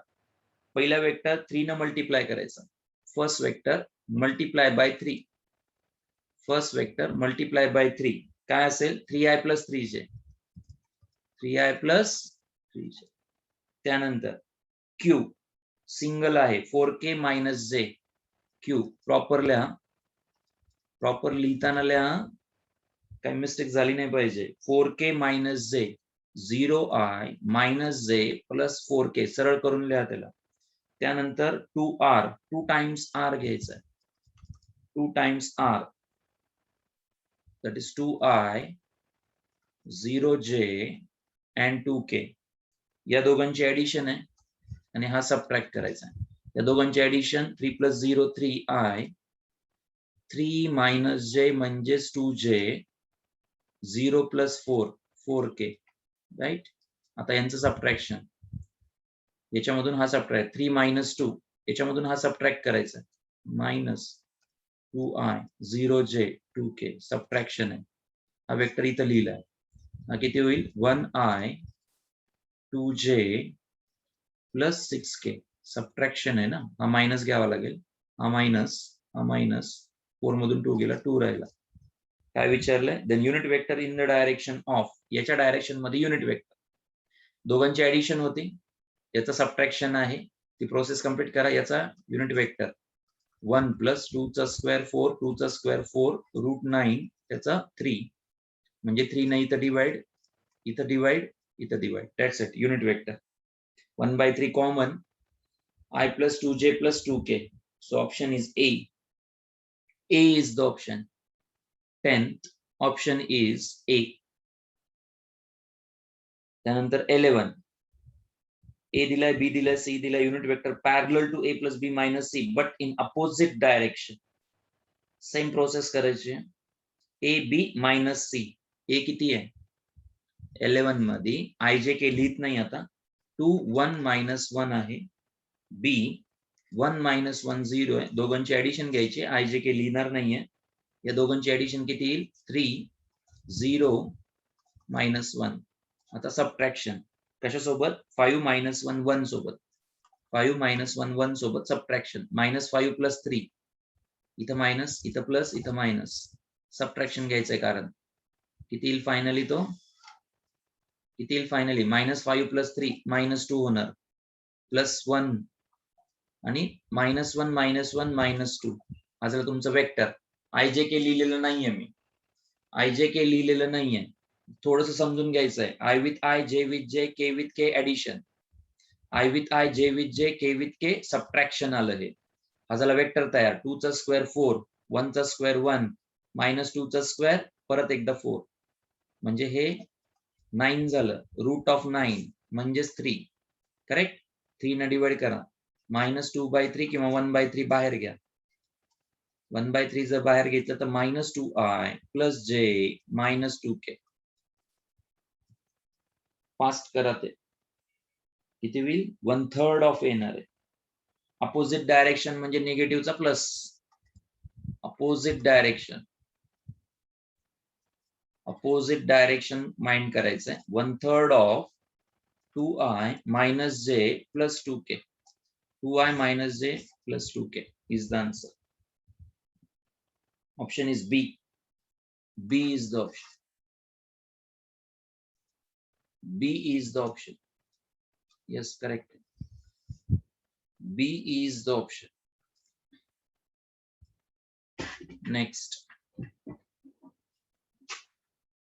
पहिला vector 3 ने multiply करायचा. First vector multiply by 3. First vector multiply by 3 काय असेल 3i plus 3j. 3i plus 3j. त्यानंतर q single आहे 4k minus j. q proper लिहा. Proper लिहिताना लिहा. काही मिस्टेक झाली नाही पाहिजे. 4k minus j 0i minus j plus 4k सरळ करून लिहा त्याला. त्यानंतर 2r 2 times r घ्यायचा. 2 times r that is 2i 0j and 2k. या दोघांची ऍडिशन आहे आणि हा सबट्रॅक्ट करायचा आहे. या दोघांची addition 3 plus 0 3i 3 minus j म्हणजेच 2j 0 plus 4 4k राईट. आता यांचं सबट्रॅक्शन याच्यामधून हा सबट्रॅक्ट 3 minus 2 याच्यामधून हा सबट्रॅक्ट करायचा minus 2i 0j 2k subtraction आहे. हा वेक्टर इथं लिहिलाय. हा किती होईल 1i 2j plus 6k subtraction आहे ना. हा मायनस घ्यावा लागेल. हा मायनस 4 मधून 2 गेला 2 राहिला. काय विचारलंय then unit vector in the direction of. याच्या डायरेक्शन मध्ये युनिट वेक्टर दोघांची ऍडिशन होती. याचा सबट्रॅक्शन आहे. ती प्रोसेस कंप्लीट करा. याचा युनिट वेक्टर 1 plus 2 चा स्क्वेअर 4 2 चा स्क्वेअर 4 √9 त्याचा 3 म्हणजे 3 ने इथं डिवाइड इथं divide that's it. Unit vector 1/3 common I plus 2j plus 2k. So option is A. A is the option. 10th option is A. त्यानंतर 11 A दिलाय B दिलाय C दिलाय unit vector parallel to A plus B minus C but in opposite direction. Same process करायची आहे. A B minus C. A किती आहे 11 मध्ये IJK लिहित नाही आता 2 1 minus 1 आहे. B 1 minus 1 0 आहे. दोघांची ऍडिशन घ्यायची. IJK लिहिणार नाहीये. या दोघांची ऍडिशन किती येईल 3 0 minus 1. आता सबट्रॅक्शन कशासोबत 5 minus 1 1 सोबत 5 minus 1 1 सोबत सबट्रॅक्शन -5 plus 3 इथं मायनस इथं प्लस इथं मायनस सबट्रॅक्शन घ्यायचंय. कारण किती येईल फायनली तो किती येईल फायनली -5 plus 3 -2 होणार +1 आणि -1 -1 -2 हा झाला तुमचं वेक्टर. IJK लिहिलेलं नाहीये मी. IJK लिहिलेलं नाहीये. थोडस समजून घ्यायचंय. I with I, J with J, K with K addition. I with I, J with J, K with K subtraction आलं हे. हा झाला वेक्टर तयार. 2 चा स्क्वेअर 4 1 चा स्क्वेअर 1 -2 चा स्क्वेअर परत एकदा 4 म्हणजे हे 9 झालं. √9 म्हणजेच 3 करेक्ट. 3 ने डिवाइड करा. -2/3 किंवा 1/3 बाहेर घ्या. 1/3 जर बाहेर घेतलं तर -2i plus j -2k. Fast करा ते. किती होईल 1/3 ऑफ येणार आहे. अपोजिट डायरेक्शन म्हणजे निगेटिव्हचा प्लस. अपोजिट डायरेक्शन माइंड करायचंय. 1/3 of 2i minus j plus 2k. 2i minus j plus 2k is the answer. Option is B. B is the option. B is the option. Yes, correct. B is the option. Next,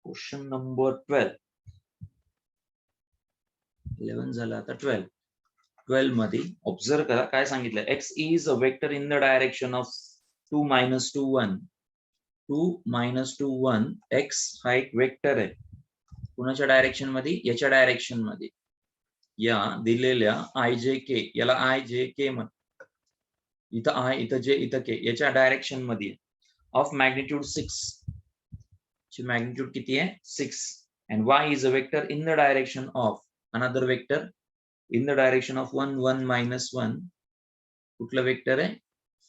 question number 12. 11 झाला आता 12. 12 मध्ये observe करा काय सांगितलं. X is a vector in the direction of 2 minus 2 1. 2 minus 2 1. X हा एक vector आहे. कुणाच्या डायरेक्शन मध्ये? याच्या डायरेक्शन मध्ये. या दिलेल्या I J K, याला I J K म्हण. इथं I, इथं J, इथं K, याच्या डायरेक्शन मध्ये ऑफ मॅग्निट्यूड 6. ची मॅग्निट्यूड किती आहे? 6. And Y is a vector in the direction of another vector in the direction of 1 1 minus 1. कुठलं वेक्टर आहे?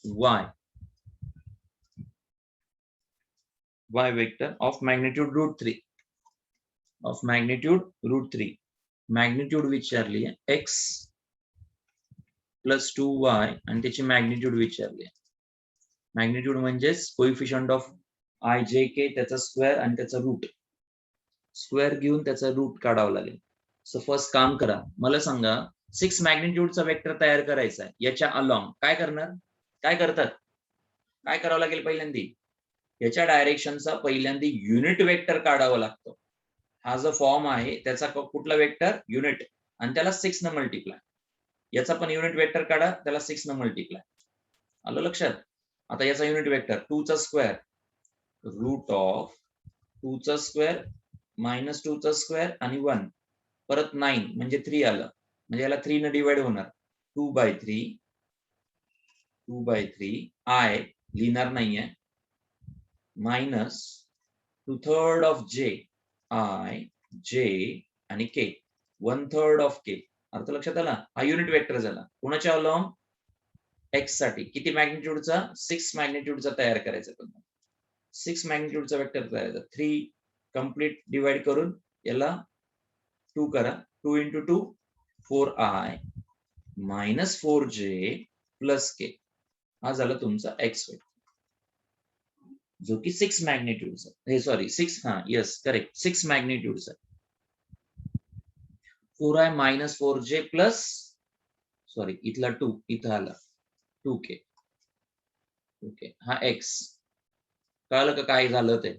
Y. Y vector of magnitude √3. Of magnitude √3. Magnitude विचारली आहे x plus 2y आणि त्याची magnitude विचारली आहे. मॅग्निट्यूड म्हणजेच coefficient of I J K, त्याचा स्क्वेअर आणि त्याचा रूट. स्क्वेअर घेऊन त्याचा रूट काढावं लागेल. सो फर्स्ट काम करा, मला सांगा 6 मॅग्निट्यूडचा वेक्टर तयार करायचा आहे. याच्या अलॉंग काय करणार? काय करतात? काय करावं लागेल? पहिल्यांदा याच्या डायरेक्शनचा पहिल्यांदा युनिट वेक्टर काढावा लागतो. हा जो फॉर्म आहे त्याचा कुठला वेक्टर? युनिट, आणि त्याला 6 न मल्टिप्लाय. याचा पण युनिट वेक्टर काढा, त्याला 6 न मल्टिप्लाय. आलं लक्षात? आता याचा युनिट वेक्टर 2 चा स्क्वेअर रूट ऑफ 2 चा स्क्वेअर मायनस 2 चा स्क्वेअर आणि 1 परत 9 म्हणजे 3 आलं. म्हणजे याला 3 न डिवाइड होणार. 2/3 I लिहिणार नाहीये. Minus 2/3 of J I J आणि K 1/3 ऑफ K. अर्थ लक्षात आला? हा युनिट वेक्टर झाला. कोणाच्या अलॉंग? X साठी. किती मॅग्निट्यूडचा? 6 मॅग्निट्यूडचा तयार करायचा. 6 मॅग्निट्यूडचा वेक्टर तयार करायचा. 3 कंप्लीट डिवाइड करून याला 2 करा. 2 into 2 4I minus 4J plus K. हा झाला तुमचा X वेक्टर, जो की 6 मॅग्निट्यूडचा. हे सॉरी 6, हा yes correct, 6 मॅग्निट्यूडचा. 4I minus 4J plus sorry इथला 2 इथं आला 2K. ओके, हा X. कळलं का काय झालं ते?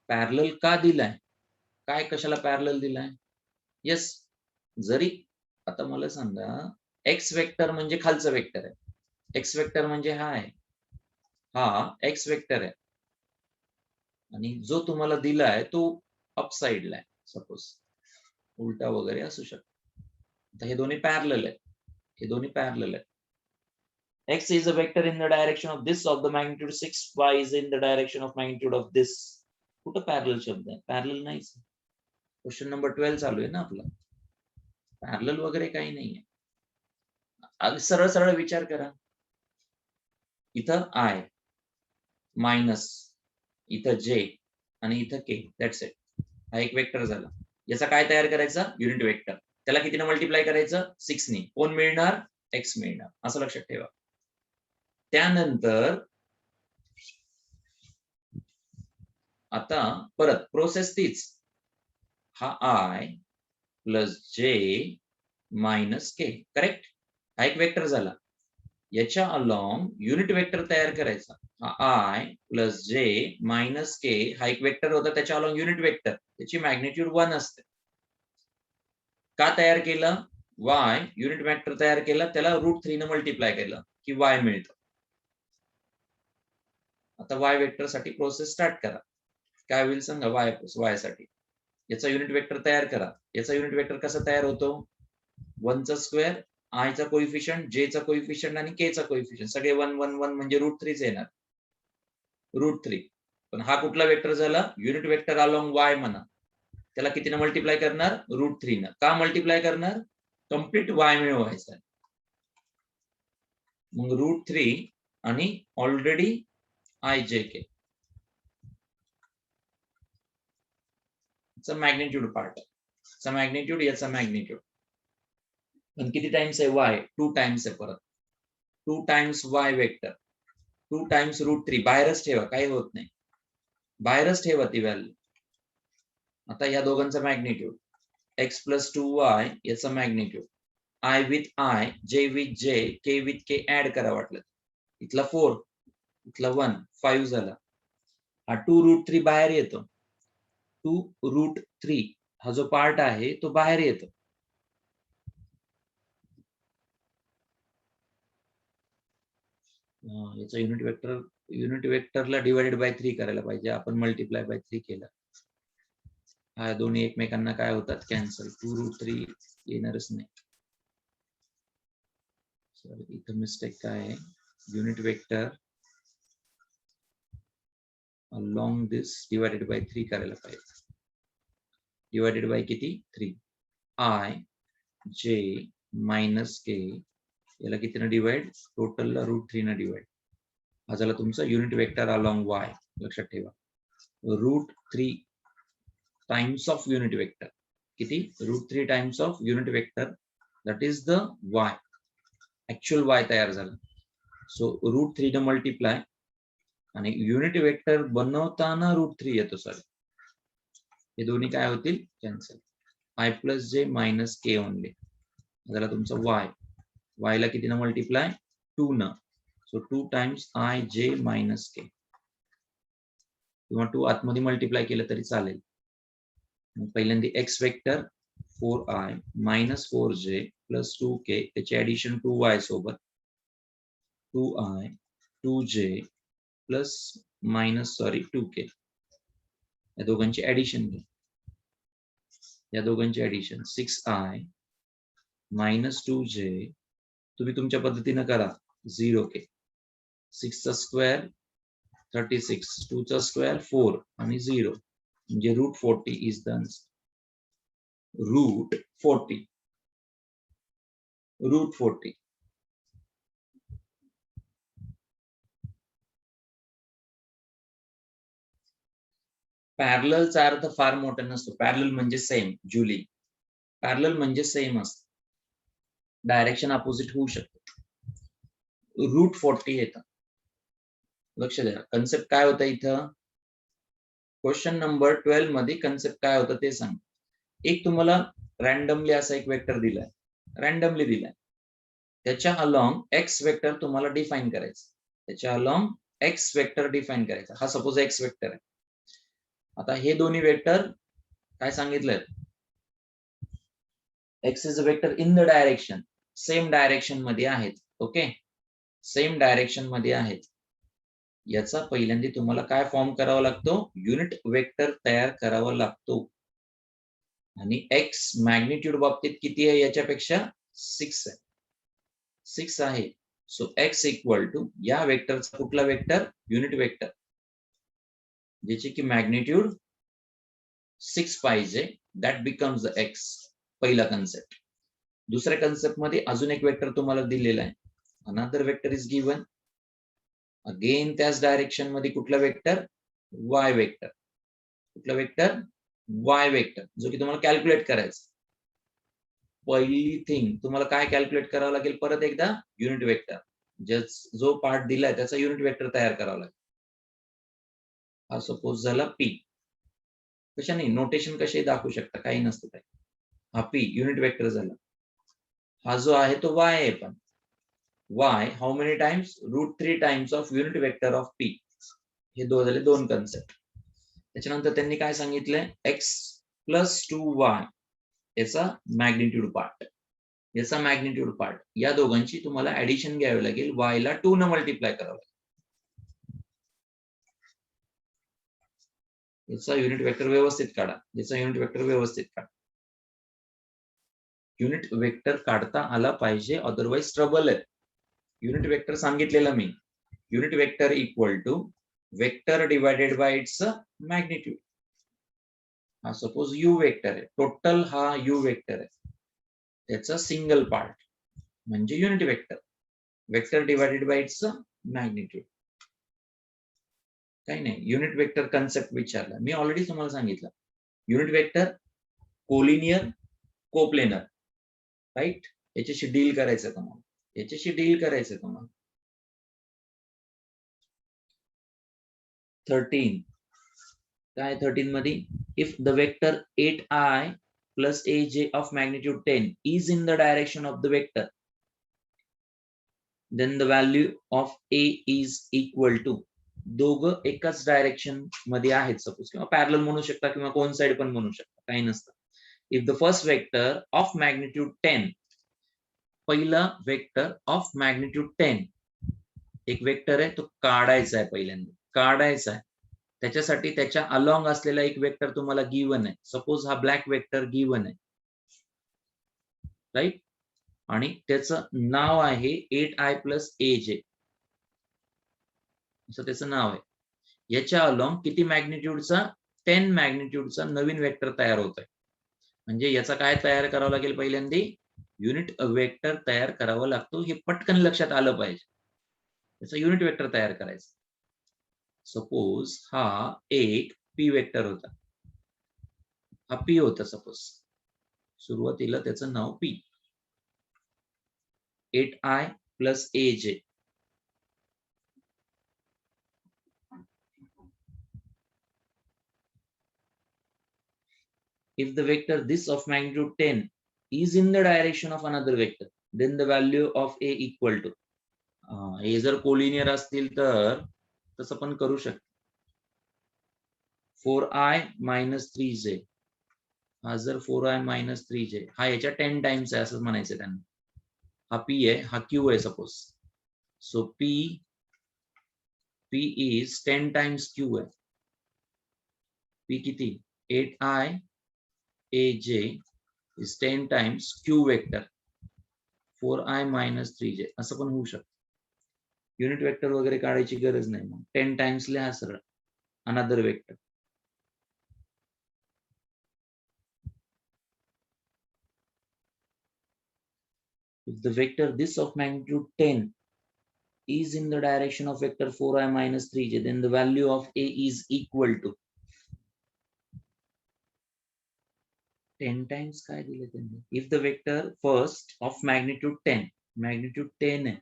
पॅरलल का दिलाय? काय कशाला पॅरलल दिलाय? यस, जरी आता मला सांगा एक्स वेक्टर म्हणजे खालचं वेक्टर आहे. एक्स वेक्टर म्हणजे हा आहे, हा एक्स वेक्टर आहे आणि जो तुम्हाला दिलाय तो अप साइडला आहे. सपोज उलटा वगैरे असू शकतो. आता हे दोन्ही पॅरलल आहेत. हे दोन्ही पॅरलल आहेत. X is a vector in the direction of this of the magnitude 6. Y is in the direction of magnitude of this. कुठं पॅरलल शब्द आहे? पॅरलल नाहीच. क्वेश्चन नंबर 12 चालू आहे ना आपला. पॅरलल वगैरे काही नाहीये. सरळ सरळ विचार करा. इथं I मायनस इथं J आणि इथं K. That's it. हा एक वेक्टर झाला. याचा काय तयार करायचा? Unit vector. त्याला कितीने मल्टिप्लाय करायचं? 6 ने. कोण मिळणार? X मिळणार. असं लक्षात ठेवा. त्यानंतर आता परत प्रोसेस तीच. हा I plus J minus K. Correct? हा एक वेक्टर झाला. याच्या अलॉंग युनिट वेक्टर तयार करायचा. हा I plus J minus K हा एक वेक्टर होता. त्याच्या अलॉंग युनिट वेक्टर, त्याची मॅग्निट्यूड 1 असते. का तयार केलं? Y युनिट वेक्टर तयार केला, त्याला √3 ने मल्टिप्लाय केलं की Y मिळतं. आता Y वेक्टर साठी प्रोसेस स्टार्ट करा. काय होईल सांगा? Y साठी याचा युनिट वेक्टर तयार करा. याचा युनिट वेक्टर कसा तयार होतो? 1 चा स्क्वेअर, I चा कोइफिशियंट, J चा कोइफिशियंट आणि K चा कोइफिशियंट सगळे 1 1 1 म्हणजे √3 येणार. √3. पण हा कुठला वेक्टर झाला? युनिट वेक्टर अलॉंग Y म्हणा. त्याला कितीने मल्टिप्लाय करणार? √3 ने. का मल्टिप्लाय करणार? कंप्लीट Y मिळवायचा. मग √3 आणि ऑलरेडी I J K चा मॅग्निट्यूड पार्ट. चा मॅग्निट्यूड, याचा मॅग्निट्यूड. पण किती टाइम्स आहे? Y 2 टाइम्स आहे. परत 2 टाइम्स Y वेक्टर, 2 टाइम्स √3. बाहेरच ठेवा, काही होत नाही. बाहेरच ठेवा ती व्हॅल्यू. आता या दोघांचा मॅग्निट्यूड x प्लस 2y याचा magnitude, I with I, J with J, K with K add करा वाटलं. इथला 4, इथला 1, 5 झाला. हा 2√3 बाहेर येतो. 2√3 हा जो पार्ट आहे तो बाहेर येतो. याचा युनिट वेक्टरला डिवाइडेड बाय 3 करायला पाहिजे. आपण मल्टिप्लाय बाय 3 केला. हा दोन्ही एकमेकांना काय होतात? कॅन्सल. 2√3 येणारच नाही. सॉरी, इथं मिस्टेक काय आहे? Unit vector along this divided by 3 करायला पाहिजे. डिवाइडेड बाय किती? 3. I J मायनस K याला किती ना डिवाइड? टोटलला √3 ना डिवाइड. हा झाला तुमचा युनिट वेक्टर अलॉंग y. लक्षात ठेवा, √3 टाइम्स ऑफ युनिट वेक्टर. किती? √3 times of unit vector, that is the y. Actual y तयार झाला. सो √3 ने मल्टिप्लाय आणि युनिट वेक्टर बनवताना √3 येतो. सर हे दोन्ही काय होतील? Cancel. I plus J minus K only झाला तुमचा y. y ला किती ना मल्टिप्लाय? 2 न. So 2 times I J minus K, किंवा 2 आतमध्ये मल्टिप्लाय केलं तरी चालेल. पहिल्यांदा x vector 4i minus 4j plus 2k, त्याची ऍडिशन 2y सोबत 2i 2j plus minus 2k. या दोघांची ऍडिशन घ्या. या दोघांची ऍडिशन 6i मायनस 2j, तुम्ही तुमच्या पद्धतीनं करा. 0k, 6 चा स्क्वेअर 36, 2 चा स्क्वेअर 4 आणि 0 म्हणजे √40 इज द आन्सर. √40. √40. पॅरललचा अर्थ फार मोठा नसतो. पॅरलल म्हणजे सेम. जुली, पॅरलल म्हणजे सेम असतं. डायरेक्शन अपोजिट होऊ शकते. √40 येतं. लक्ष द्या, कन्सेप्ट काय होतं इथं? क्वेश्चन नंबर 12 मध्ये कन्सेप्ट काय होतं ते सांग. एक तुम्हाला रॅन्डमली असा एक वेक्टर दिलाय, रॅन्डमली दिलाय. त्याच्या अलॉंग एक्स वेक्टर तुम्हाला डिफाइन करायचं. त्याच्या अलॉंग एक्स वेक्टर डिफाइन करायचा. हा सपोज एक्स वेक्टर आहे. आता हे दोन्ही वेक्टर काय सांगितलंय? X is a vector in the direction, same direction मध्ये आहेत. ओके, सेम डायरेक्शन मध्ये आहेत. याचा पहिल्यांदा तुम्हाला काय फॉर्म करावा लागतो? युनिट वेक्टर तयार करावा लागतो. आणि एक्स मॅग्निट्यूड बाबतीत किती आहे? याच्यापेक्षा 6 आहे. 6 आहे. सो एक्स इक्वल टू या वेक्टरचा कुठला वेक्टर? युनिट वेक्टर, ज्याची की मॅग्निट्यूड 6 पाहिजे. That becomes the x. पहिला कन्सेप्ट. दुसऱ्या कन्सेप्ट मध्ये अजून एक वेक्टर तुम्हाला दिलेला आहे. Another vector is given. Again त्याच डायरेक्शन मध्ये कुठला वेक्टर? Y vector. कुठला वेक्टर? वाय वेक्टर, जो की तुम्हाला कॅल्क्युलेट करायचा. पहिली थिंग तुम्हाला काय कॅल्क्युलेट करावं लागेल? परत एकदा युनिट वेक्टर. जो पार्ट दिलाय त्याचा युनिट वेक्टर तयार करावा लागेल. हा सपोज झाला पी. कशाने नोटेशन कसे दाखवू शकता? काही नसतं काय. हा पी युनिट वेक्टर झाला. हा जो आहे तो वाय आहे. पण Y how many times? √3 times of unit vector of P. हे झाले दोन कन्सेप्ट. त्याच्यानंतर त्यांनी काय सांगितलंय? एक्स प्लस 2y याचा मॅग्निट्यूड पार्ट, याचा मॅग्निट्यूड पार्ट. या दोघांची तुम्हाला ऍडिशन घ्यावी लागेल. y ला 2 न मल्टिप्लाय करावं लागेल. याचा युनिट वेक्टर व्यवस्थित काढा. याचा युनिट वेक्टर व्यवस्थित काढा. युनिट वेक्टर काढता आला पाहिजे, अदरवाइज ट्रबल आहे. युनिट वेक्टर सांगितलेलं मी. Unit vector equal to vector divided by its magnitude. हा सपोज यू वेक्टर आहे. टोटल हा यू वेक्टर आहे. त्याचा सिंगल पार्ट म्हणजे unit vector. Vector divided by its magnitude. काही नाही. युनिट वेक्टर कन्सेप्ट विचारला मी. ऑलरेडी तुम्हाला सांगितलं. Unit vector collinear, coplanar, right. याच्याशी डील करायचं तुम्हाला. याच्याशी डील करायचं तुम्हाला. 13 काय 13 मध्ये? If the vector 8i plus aj of magnitude 10 is in the direction of the vector, then the value of a is equal to, दोघं एकाच डायरेक्शन मध्ये आहेत सपोज, किंवा पॅरलल म्हणू शकता किंवा कोइन्साइड पण म्हणू शकता, काही नसतं. If the first vector of magnitude 10, पहिला वेक्टर ऑफ मॅग्निट्यूड 10, एक वेक्टर आहे तो काढायचा आहे, पहिल्यांदा काढायचा आहे. त्याच्यासाठी त्याच्या अलॉंग असलेला एक वेक्टर तुम्हाला गिवन आहे. सपोज हा ब्लॅक वेक्टर गिवन आहे, राईट, आणि त्याचं नाव आहे 8i प्लस aj, असं त्याचं नाव आहे. याच्या अलॉंग किती मॅग्निट्यूडचा, 10 मॅग्निट्यूडचा नवीन वेक्टर तयार होत आहे. म्हणजे याचा काय तयार करावं लागेल, पहिल्यांदा युनिट वेक्टर तयार करावं लागतो. हे पटकन लक्षात आलं पाहिजे. याचा युनिट वेक्टर तयार करायचं. सपोज हा एक पी वेक्टर होता, हा पी होता सपोज, सुरुवातीला त्याचं नाव पी, 8i प्लस aj. If the vector this of magnitude 10 is in the direction of another vector, then the value of a equal to, हे जर कोलिनियर असतील तर तसं पण करू शकतो. 4i minus 3j, हा जर 4i minus 3j, हा याच्या 10 टाइम्स आहे असं म्हणायचं त्यांना. हा p आहे, हा q आहे suppose. So p is 10 times q आहे. p किती, 8i aj is 10 times q vector 4i minus 3j, असं पण होऊ शकतं. युनिट वेक्टर वगैरे काढायची गरज नाही. मग 10 टाइम्स लिहा सरळ another vector. If the vector this of magnitude 10 is in the direction of vector 4i minus 3j, then the value of a is equal to 10 times काय दिले त्यांनी. If the vector first of magnitude 10, magnitude 10 आहे,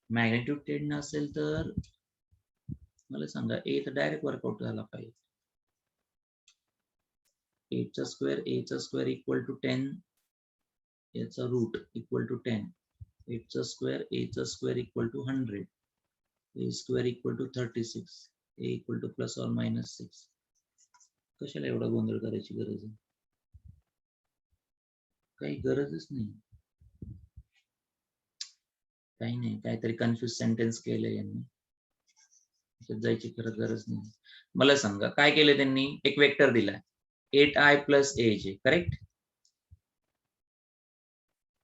magnitude 10 नसेल तर मला सांगा, a तर direct workout झाला पाहिजे. 8 चा स्क्वेअर इक्वल टू 10, याचा रूट इक्वल टू 10, 8 चा square equal to 100, a square equal to 36, a equal to plus or minus 6. कशाला एवढा गोंधळ करायची गरज आहे, काही गरजच नाही. काही नाही, काहीतरी कन्फ्युज सेंटेन्स केलंय यांनी, जायची खरं गरज नाही. मला सांगा काय केलं त्यांनी, एक वेक्टर दिलाय 8i प्लस aj, करेक्ट,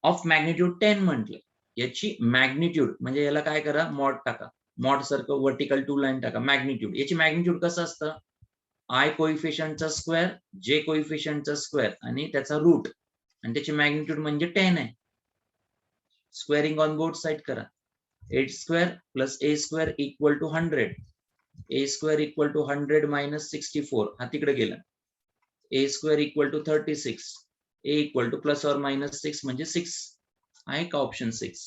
ऑफ मॅग्निट्यूड 10 म्हटलं. याची मॅग्निट्यूड म्हणजे याला काय करा, मॉड टाका, मॉड सारखं वर्टिकल 2 लाईन टाका. मॅग्निट्यूड, याची मॅग्निट्यूड कसं असतं, i कोइफिशियंटचा स्क्वेअर, j कोइफिशियंटचा स्क्वेअर आणि त्याचा रूट, आणि त्याची मॅग्निट्यूड म्हणजे 10 आहे. स्क्वेअरिंग ऑन बोथ साइड करा. 8 square plus a square equal to 100, a square equal to 100 minus 64, हा तिकडे गेला. a square equal to 36, a equal to plus or minus 6 म्हणजे 6 आहे का ऑप्शन 6.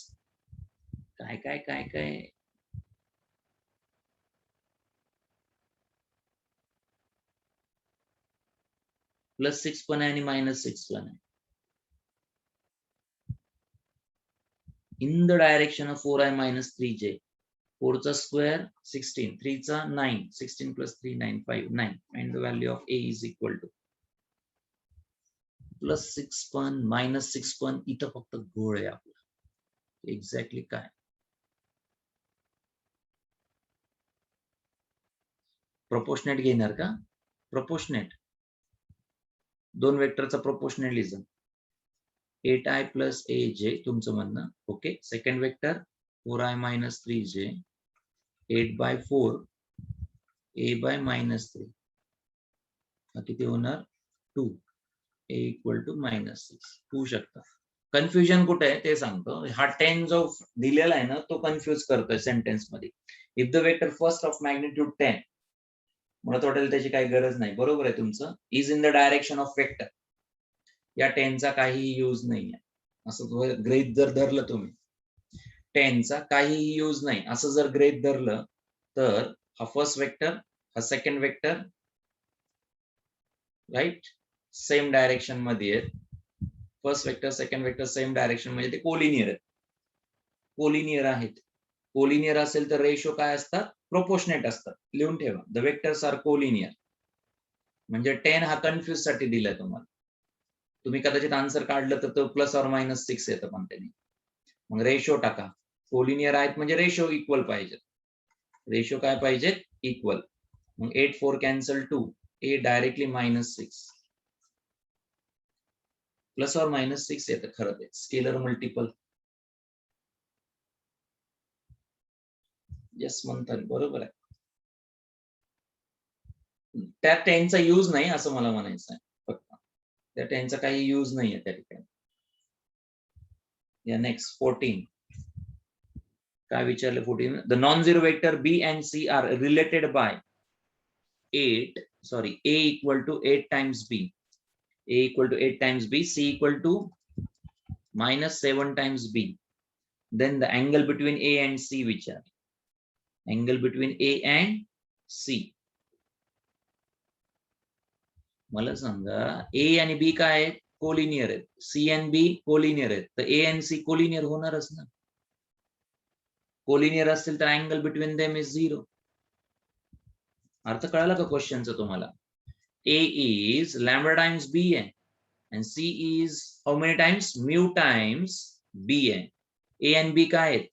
काय काय काय काय प्लस 6 पण आहे आणि मायनस 6 पण आहे. In the direction of 4i minus 3j, 4 चा स्क्वेअर 16, 3 चा 9, 16 plus 3 9, 5 9, and the value of a is equal to plus 6 पण मायनस 6 पण. इथं फक्त घोळ आहे आपला. एक्झॅक्टली काय, प्रोपोर्शनेट घेणार का, प्रोपोर्शनेट, दोन वेक्टरचा प्रोपोर्शनलिझम, 8i प्लस aj तुमचं म्हणणं. Okay, second vector 4i minus 3j, 8/4 a by minus 3, हा किती होणार 2, a इक्वल टू मायनस 6 होऊ शकता. कन्फ्युजन कुठे आहे ते सांगतो. हा 10 जो दिलेला आहे ना, तो कन्फ्युज करतोय सेंटेन्स मध्ये. If the vector first of magnitude 10, मला वाटेल त्याची काही गरज नाही, बरोबर आहे तुमचं, is in the direction of vector, या 10 चा काही यूज नाहीये असं गृहीत जर धरलं तुम्ही, 10 चा काही यूज नाही असं जर गृहीत धरलं, तर हा फर्स्ट वेक्टर, हा second vector, right, same direction मध्ये आहेत. First vector second vector same direction म्हणजे ते कोलिनियर आहेत. कोलिनियर आहेत. कोलिनियर असेल तर रेशो काय असतात? प्रोपोर्शनेट असतात. लिहून ठेवा. The vectors are collinear. म्हणजे 10 हा कन्फ्युज साठी दिलाय तुम्हाला. तुम्ही कदाचित आन्सर काढलं तर तो +or-6 येतं पण त्यांनी. मग रेशो टाका. कोलिनियर आहेत म्हणजे रेशो इक्वल पाहिजे. रेशो काय पाहिजे? इक्वल. मग 8 4 कॅन्सल 2. ए डायरेक्टली -6. +or-6 येतं खरं ते. Scalar multiple. येस म्हणतात बरोबर आहे. त्या 10चा यूज नाही असं मला म्हणायचं आहे फक्त. त्या 10चा काही यूज नाहीये त्या ठिकाणी. या नेक्स्ट 14. काय विचारलं 14? The non zero vector B and C are related by 8 sorry a equal to 8 times b, a equal to 8 times b, c equal to -7 times b. Then the angle between a and c विचार. Angle between a and c. मला सांगा a आणि b काय आहेत? Collinear आहेत. c and b collinear आहेत. तर a and c collinear होणारच ना. कोलिनियर असतील तर अँगल बिटवीन देम इज 0. अर्थ कळाला का क्वेश्चनचा तुम्हाला? a is lambda times b and c is how many times? mu times b आहे. a and b काय आहेत?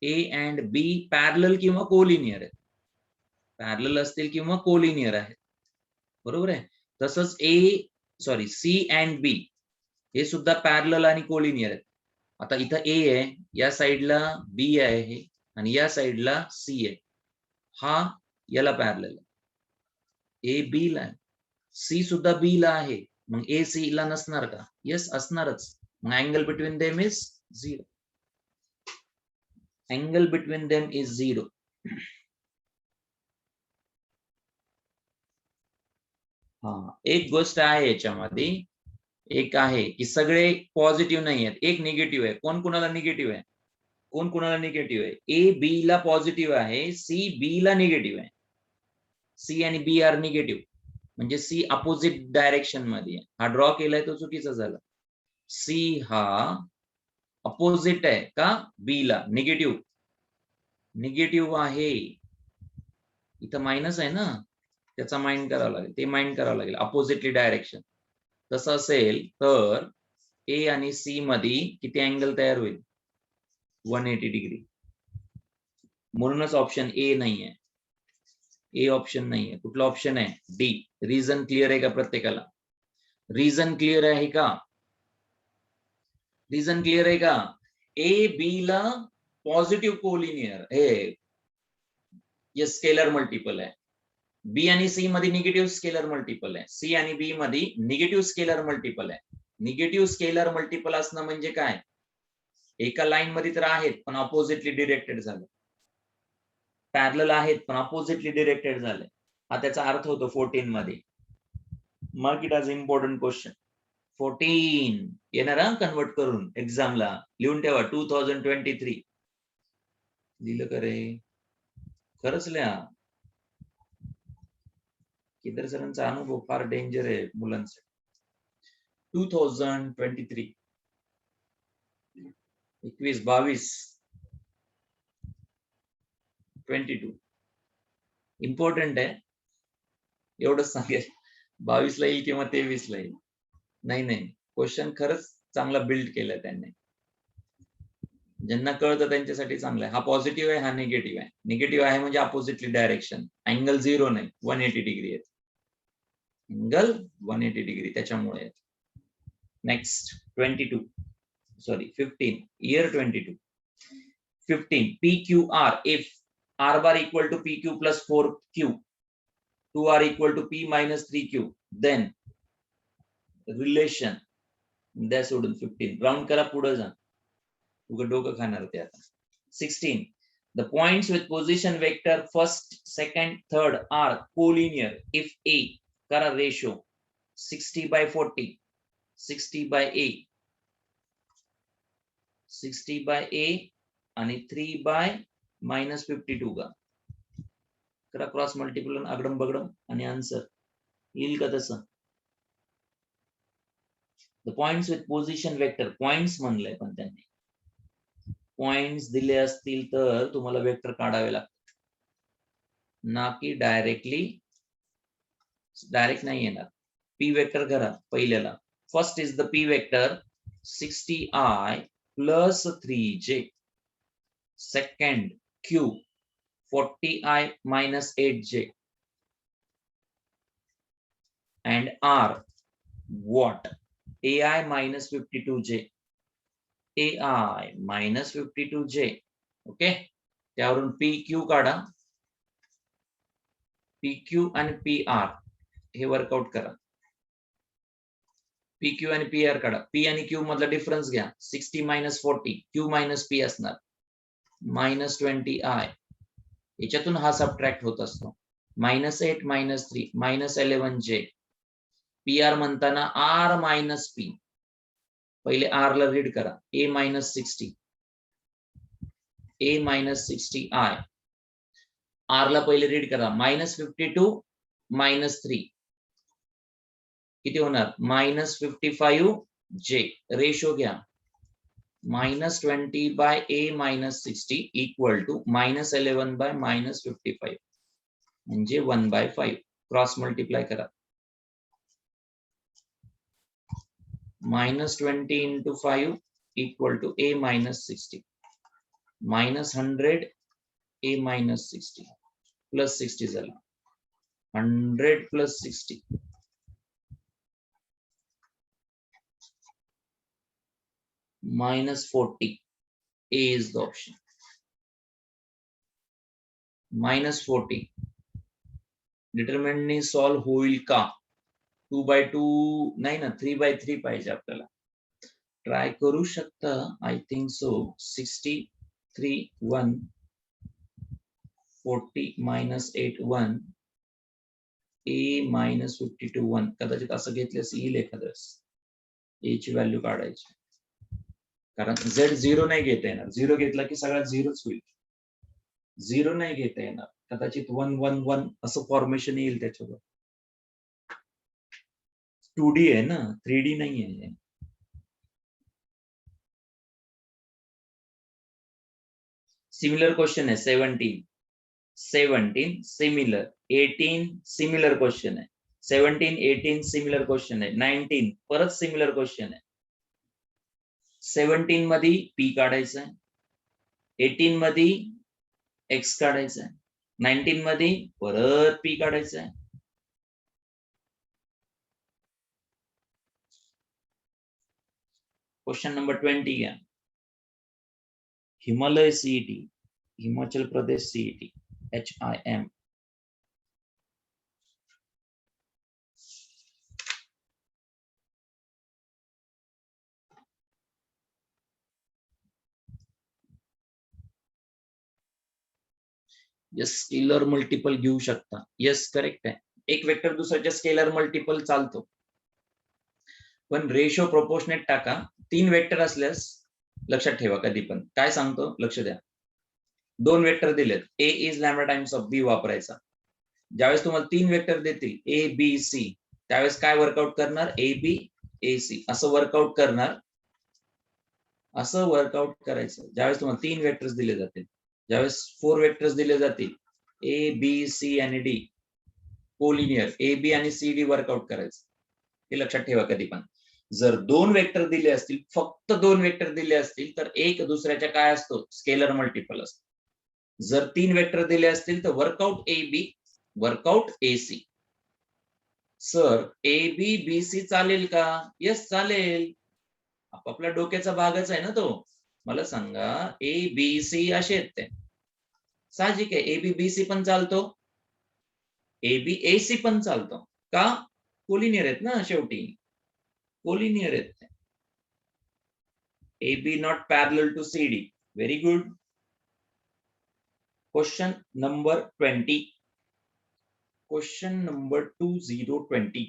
a and b पॅरलल किंवा कोलिनियर आहेत. पॅरलल असतील किंवा कोलिनियर आहेत. बरोबर आहे. तसंच c and b हे सुद्धा पॅरलल आणि कोलिनियर आहेत. आता इथं a आहे, या साइडला b आहे आणि या साइडला c आहे. हा याला पॅरलल आहे. a b ला आहे. c सुद्धा b ला आहे. मग a c ला नसणार का? येस असणारच. मग angle between them is 0. Angle between them is 0. हा एक गोष्ट आहे याच्यामध्ये, एक आहे की सगळे पॉझिटिव्ह नाही आहेत, एक निगेटिव्ह आहे. कोण कुणाला निगेटिव्ह आहे? कोण कुणाला निगेटिव्ह आहे? ए बी ला पॉझिटिव्ह आहे, सी बी ला निगेटिव्ह आहे. सी आणि बी आर निगेटिव्ह म्हणजे सी अपोजिट डायरेक्शन मध्ये आहे. हा ड्रॉ केलाय तो चुकीचा झाला. सी हा अपोजिट आहे का बी ला? निगेटिव्ह. निगेटिव्ह आहे. इथं मायनस आहे ना, त्याचा माइंड करावं लागेल. ते माइंड करावं लागेल. Oppositely direction. तसं असेल तर ए आणि सी मध्ये किती अँगल तयार होईल? 180 डिग्री. म्हणूनच ऑप्शन ए नाहीये. ए ऑप्शन नाहीये. कुठला ऑप्शन आहे? डी. रिझन क्लिअर आहे का प्रत्येकाला? रिझन क्लिअर आहे का? रिझन क्लिअर आहे का? ए बी ला पॉझिटिव्ह कोलिनियर हे स्केलर मल्टिपल आहे. बी आणि सी मध्ये निगेटिव्ह स्केलर मल्टिपल आहे. सी आणि बी मध्ये निगेटिव्ह स्केलर मल्टिपल आहे. निगेटिव्ह स्केलर मल्टिपल असणं म्हणजे काय? एका लाईन मध्ये तर आहेत पण अपोजिटली डिरेक्टेड झाले. पॅरलल आहेत पण अपोजिटली डिरेक्टेड झाले. हा त्याचा अर्थ होतो 14 मध्ये. Mark it as important question. 14 येणार कन्वर्ट करून एक्झामला. लिहून ठेवा 2023. लिहिलं का रे? खरंच लिहा. केदार सरांचा अनुभव फार डेंजर आहे मुलांसाठी. 2023 21 22 22 इम्पॉर्टंट आहे. एवढंच सांगेल. 22 ला येईल किंवा 23 ला येईल. नाही क्वेश्चन खरंच चांगला बिल्ड केलाय त्यांनी. ज्यांना कळतं त्यांच्यासाठी चांगलं आहे. हा पॉझिटिव्ह आहे, हा निगेटिव्ह आहे. निगेटिव्ह आहे म्हणजे अपोजिटली डायरेक्शन. अँगल 0 नाही, 180 डिग्री आहे. अँगल 180 डिग्री त्याच्यामुळे. Next 22 sorry 15 year 22. 15 PQR if R bar equal to PQ plus 4Q, 2R equal to P minus 3Q, then relation द्या सोडून 15. राउंड करा, पुढे जा. उगा डोकं खाणार ते आता. 16 the points with position vector first, second, third are collinear if A करा ratio 60/40, 60/A, 60/A आणि 3/-52 का करा क्रॉस मल्टिपल आगडम बगडम आणि आन्सर येईल का तसं? The points with position vector, points म्हणलंय पण त्यांनी, पॉइंट्स दिले असतील तर तुम्हाला वेक्टर काढावे लागतात, ना की डायरेक्ट नाही येणार. पी वेक्टर करा पहिल्याला. First is the P vector 60i plus 3j. Second q 40i minus 8j. And r what? ai minus 52j. ai minus 52j. Okay, त्यावरून पी क्यू काढा. पी क्यू आणि पी आर हे work out करा. P Q आणि P R काढा. P आणि Q मधला difference घ्या. 60 मायनस 40, क्यू मायनस पी असणार, मायनस 20i. याच्यातून हा सबट्रॅक्ट होत असतो. Minus 8 minus 3 minus 11j. P R म्हणताना आर मायनस पी, पहिले आर ला रीड करा. A minus 60, A minus 60i. R ला पहिले रीड करा. मायनस 52 मायनस 3 किती होणार? Minus 55j. रेशो घ्या. Minus 20 by A minus 60 equal to minus 11 by minus 55 म्हणजे 1/5. क्रॉस मल्टिप्लाय करा. Minus 20 into 5 equal to A minus 60, minus 100 A minus 60 plus 60 झाला. 100 plus 60 minus 40. A is the option. minus 40 डिटरमिनंटनी solve होईल का? 2/2 नाही ना, 3/3 पाहिजे आपल्याला. ट्राय करू शकता. I think so. 63 1 40 minus 8 1 a minus 52 1. कदाचित असं घेतल्यास येईल एखाद्यास. a ची व्हॅल्यू काढायची, कारण z 0 नाही घेता येणार. 0 घेतला की सगळ्यात 0च होईल. 0 नाही घेता येणार. कदाचित 1 1 1 असं फॉर्मेशन येईल त्याच्यावर. 2D आहे ना, 3D नाही आहे. सिमिलर क्वेश्चन आहे. 17 सिमिलर. 18 सिमिलर क्वेश्चन आहे. 17 18 सिमिलर क्वेश्चन आहे. 19 परत सिमिलर क्वेश्चन आहे. 17 मध्ये पी काढायचा आहे, 18 मध्ये एक्स काढायचा आहे, 19 मध्ये परत पी काढायचा आहे. क्वेश्चन नंबर 20 घ्या. Himalaya CET, Himachal Pradesh CET, HIM. Yes, scalar multiple घेऊ शकता. यस, करेक्ट आहे. एक वेक्टर दुसऱ्याच्या स्केलर मल्टिपल चालतो, पण रेशो प्रोपोर्शनेट टाका. 3 वेक्टर असल्यास लक्षात ठेवा, कधी पण काय सांगतो लक्ष द्या. 2 वेक्टर दिलेत, ए इज लॅम्बडा टाइम्स ऑफ बी वापरायचा. ज्यावेळेस तुम्हाला 3 वेक्टर देतील ए बी सी, त्यावेळेस काय वर्कआउट करणार? ए बी ए सी असं वर्कआउट करणार. असं वर्कआउट करायचं. ज्यावेळेस तुम्हाला 3 वेक्टर्स दिले जातील, ज्यावेळेस 4 वेक्टर्स दिले जातील, ए बी सी आणि डी कोलिनियर, ए बी आणि सी डी वर्कआउट करायचं. हे लक्षात ठेवा कधी पण. जर 2 वेक्टर दिले असतील, फक्त 2 वेक्टर दिले असतील, तर एक दुसऱ्याच्या काय असतो? स्केलर मल्टिपल असतो. जर 3 वेक्टर दिले असतील तर work out A B, work out A C. Sir A B B C चालेल का? यस चालेल. आपापल्या डोक्याचा भागच आहे ना तो. मला सांगा, ए बी सी असे आहेत ते, साहजिक आहे. ए बी बी सी पण चालतो, ए बी ए सी पण चालतो. का? कोलिनियर आहेत ना शेवटी, कोलिनियर आहेत. A B not parallel to C D. Very good. Question number 20. Question number 2020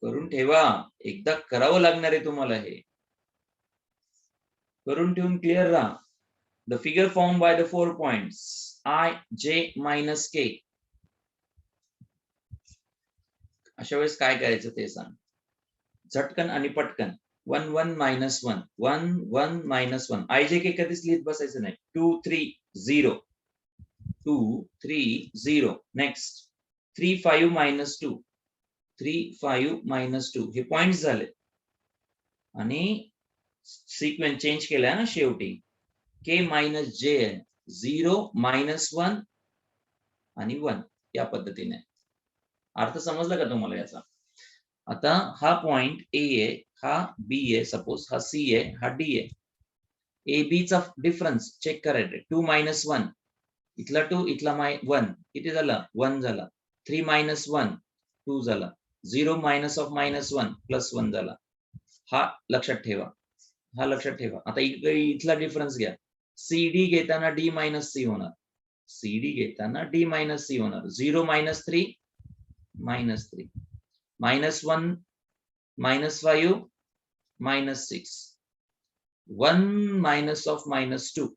करून ठेवा. एकदा करावं लागणार आहे तुम्हाला. हे करून ठेवून क्लिअर राहा. The figure form by the 4 points I J minus K. अशा वेळेस काय करायचं ते सांग. झटकन आणि पटकन 1 1 minus 1 1 1 minus 1 IJK कधीच लिहित बसायचं नाही 2 3 0 2 3 0 नेक्स्ट 3 5 minus 2 3 5 minus 2 हे पॉइंट्स झाले आणि सिक्वेन्स चेंज केला ना शेवटी K minus J आहे 0 minus 1 आणि 1 या पद्धतीने अर्थ समजला का तुम्हाला याचा आता हा पॉइंट A आहे हा B आहे सपोज हा C आहे हा D आहे A B चा डिफरन्स चेक करायचं 2 minus 1 इथला 2 इथला 1 किती झाला 1 झाला 3 minus 1 2 झाला 0 minus of minus 1 plus 1 झाला हा लक्षात ठेवा आता इथला डिफरन्स घ्या CD घेताना D minus C होणार CD घेताना D minus C होणार 0 minus 3 minus 3 minus 1 minus 5 minus 6 1 minus of minus 2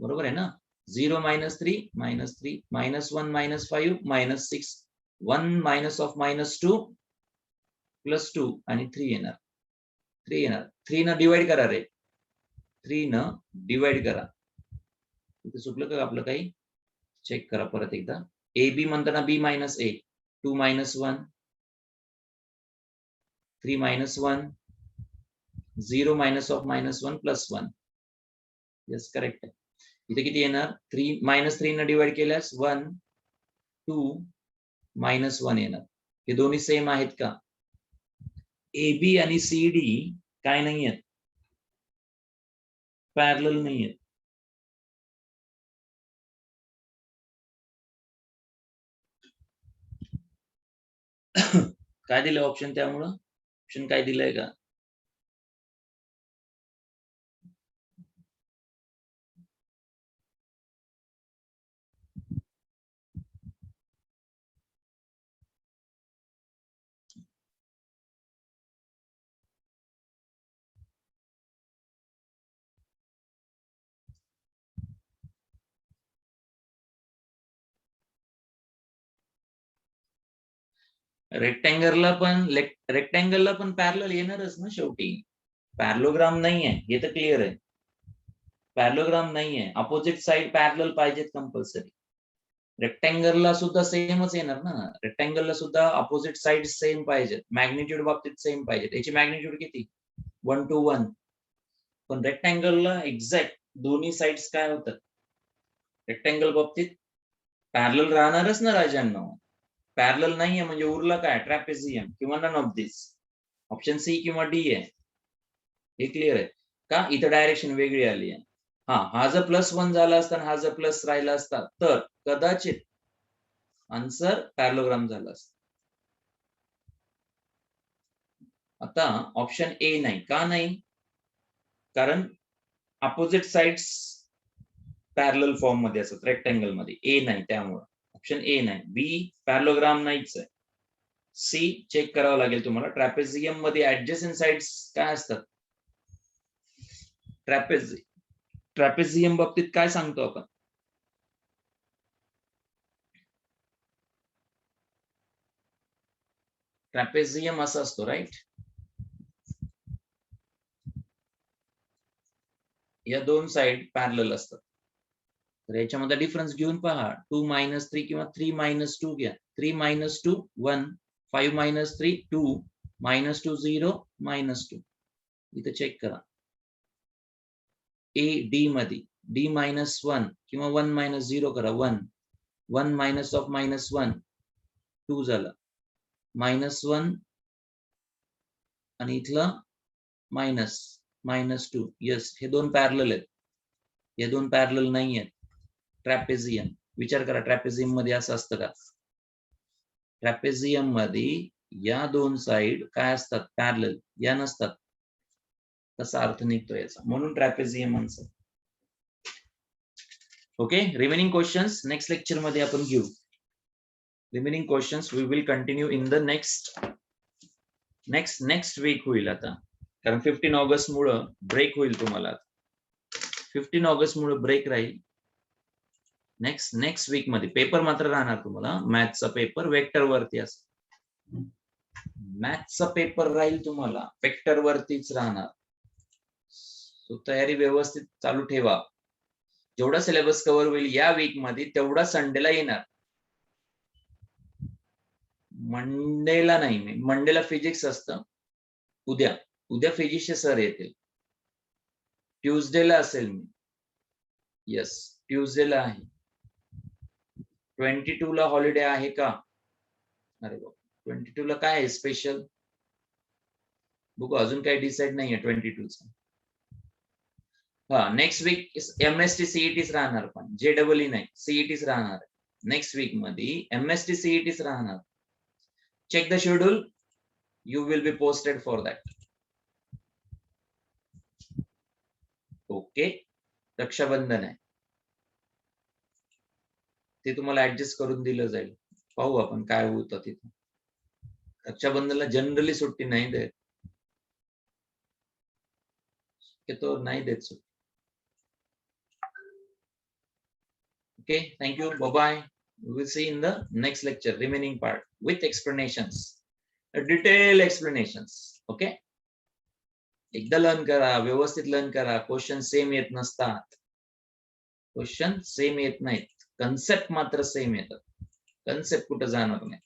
बरोबर आहे ना 0 minus 3 minus 3 minus 1 minus 5 minus 6 1 minus of minus 2 plus 2 आणि 3 येणार 3 न डिवाइड करा रे 3 न डिवाइड करा इथे चुकलं का आपलं काही चेक करा परत एकदा ए बी म्हणताना B minus A 2 minus 1 3 minus 1 0 minus of minus 1 plus 1 yes correct इथे किती येणार 3 minus 3 ने डिवाइड केल्यास 1 2 minus 1 येणार हे दोन्ही सेम आहेत का AB आणि CD काय नाही आहेत पॅरलल नाही आहेत काय दिलं ऑप्शन त्यामुळं ऑप्शन काय दिलंय का रेक्टँगलला पण पॅरलल येणारच ना शेवटी पॅरलोग्राम नाहीये हे तर क्लिअर आहे पॅरलोग्राम नाहीये अपोजिट साइड पॅरलल पाहिजेत कंपल्सरी रेक्टँगलला सुद्धा सेमच येणार ना रेक्टँगलला सुद्धा अपोजिट साइड सेम पाहिजेत मॅग्निट्यूड बाबतीत सेम पाहिजेत याची मॅग्निट्यूड किती 1 to 1 पण रेक्टँगलला एक्झॅक्ट दोन्ही साइड्स काय होतात रेक्टँगल बाबतीत पॅरलल राहणारच ना राजांना पॅरलल नाहीये म्हणजे उरला काय ट्रॅपेझियम किंवा none of this option C किंवा डी आहे हे क्लिअर आहे का इथं डायरेक्शन वेगळी आली आहे हा जर +1 झाला असता हा जर प्लस राहिला असता तर कदाचित आन्सर पॅरलोग्राम झाला असता आता ऑप्शन ए नाही का नाही कारण अपोजिट साइड्स पॅरलल फॉर्म मध्ये असतात रेक्टँगल मध्ये ए नाही त्यामुळे ऑप्शन ए नाही बी पॅरलोग्राम नाहीच आहे सी चेक करावं लागेल तुम्हाला ट्रॅपेझियम मध्ये ऍडजसेंट साइड्स काय असतात ट्रॅपेझियम बाबतीत काय सांगतो आपण ट्रॅपेझियम असा असतो राईट या दोन साइड पॅरलल असतात तर याच्यामध्ये डिफरन्स घेऊन पहा 2 minus 3 किंवा 3 minus 2 घ्या 3 minus 2 1 5 minus 3 2 minus 2 0 minus 2 इथे चेक करा A D मध्ये D minus 1 किंवा 1 minus 0 करा 1 1 minus of minus 1 2 झाला minus 1 आणि इथला minus 2 यस हे दोन पॅरलल आहेत हे दोन पॅरलल नाही आहेत ट्रॅपेझियम विचार करा ट्रॅपेझियम मध्ये असं असतं का ट्रॅपेझियम मध्ये या दोन साइड काय असतात पॅरलल या नसतात तसा अर्थ निघतो याचा म्हणून trapezium answer okay remaining questions next lecture मध्ये आपण घेऊ remaining questions we will continue in the next week होईल आता कारण 15 ऑगस्ट मुळे ब्रेक होईल तुम्हाला 15 ऑगस्ट मुळे ब्रेक राहील नेक्स्ट वीक मध्ये पेपर मात्र राहणार तुम्हाला मॅथ्सचा पेपर वेक्टर वरती असतो मॅथ्सचा पेपर राहील तुम्हाला वेक्टर वरतीच राहणार. सो तयारी व्यवस्थित चालू ठेवा. जेवढा सिलेबस कव्हर होईल या वीक मध्ये तेवढा संडेला येणार. मंडेला नाही, मी मंडेला फिजिक्स असतं. उद्या फिजिक्सचे सर येतील. ट्यूजडेला असेल मी. येस, ट्यूजडेला आहे. 22 ला हॉलिडे आहे का? अरे बाबा, 22 ला काय आहे स्पेशल? बघू, अजून काही डिसाईड नाहीये 22 चा. हा, नेक्स्ट वीक MST CETच राहणार, पण JEE नाही, CETच राहणार. नेक्स्ट वीक मध्ये MST CETच राहणार. Check the schedule, you will be posted for that. Okay, Rakshabandhan आहे, ते तुम्हाला ऍडजस्ट करून दिलं जाईल. पाहू आपण काय होतं तिथे. रक्षाबंधनला जनरली सुट्टी नाही देत, तो नाही देत सुट्टी. Okay, thank you. Bye-bye. We will see in the next lecture, remaining part with explanations, detailed explanations. Okay. एकदा लर्न करा, व्यवस्थित लर्न करा. क्वेश्चन सेम येत नसतात. क्वेश्चन सेम येत नाहीत. कन्सेप्ट मात्र सेम येतात. कन्सेप्ट कुठं जाणार नाही.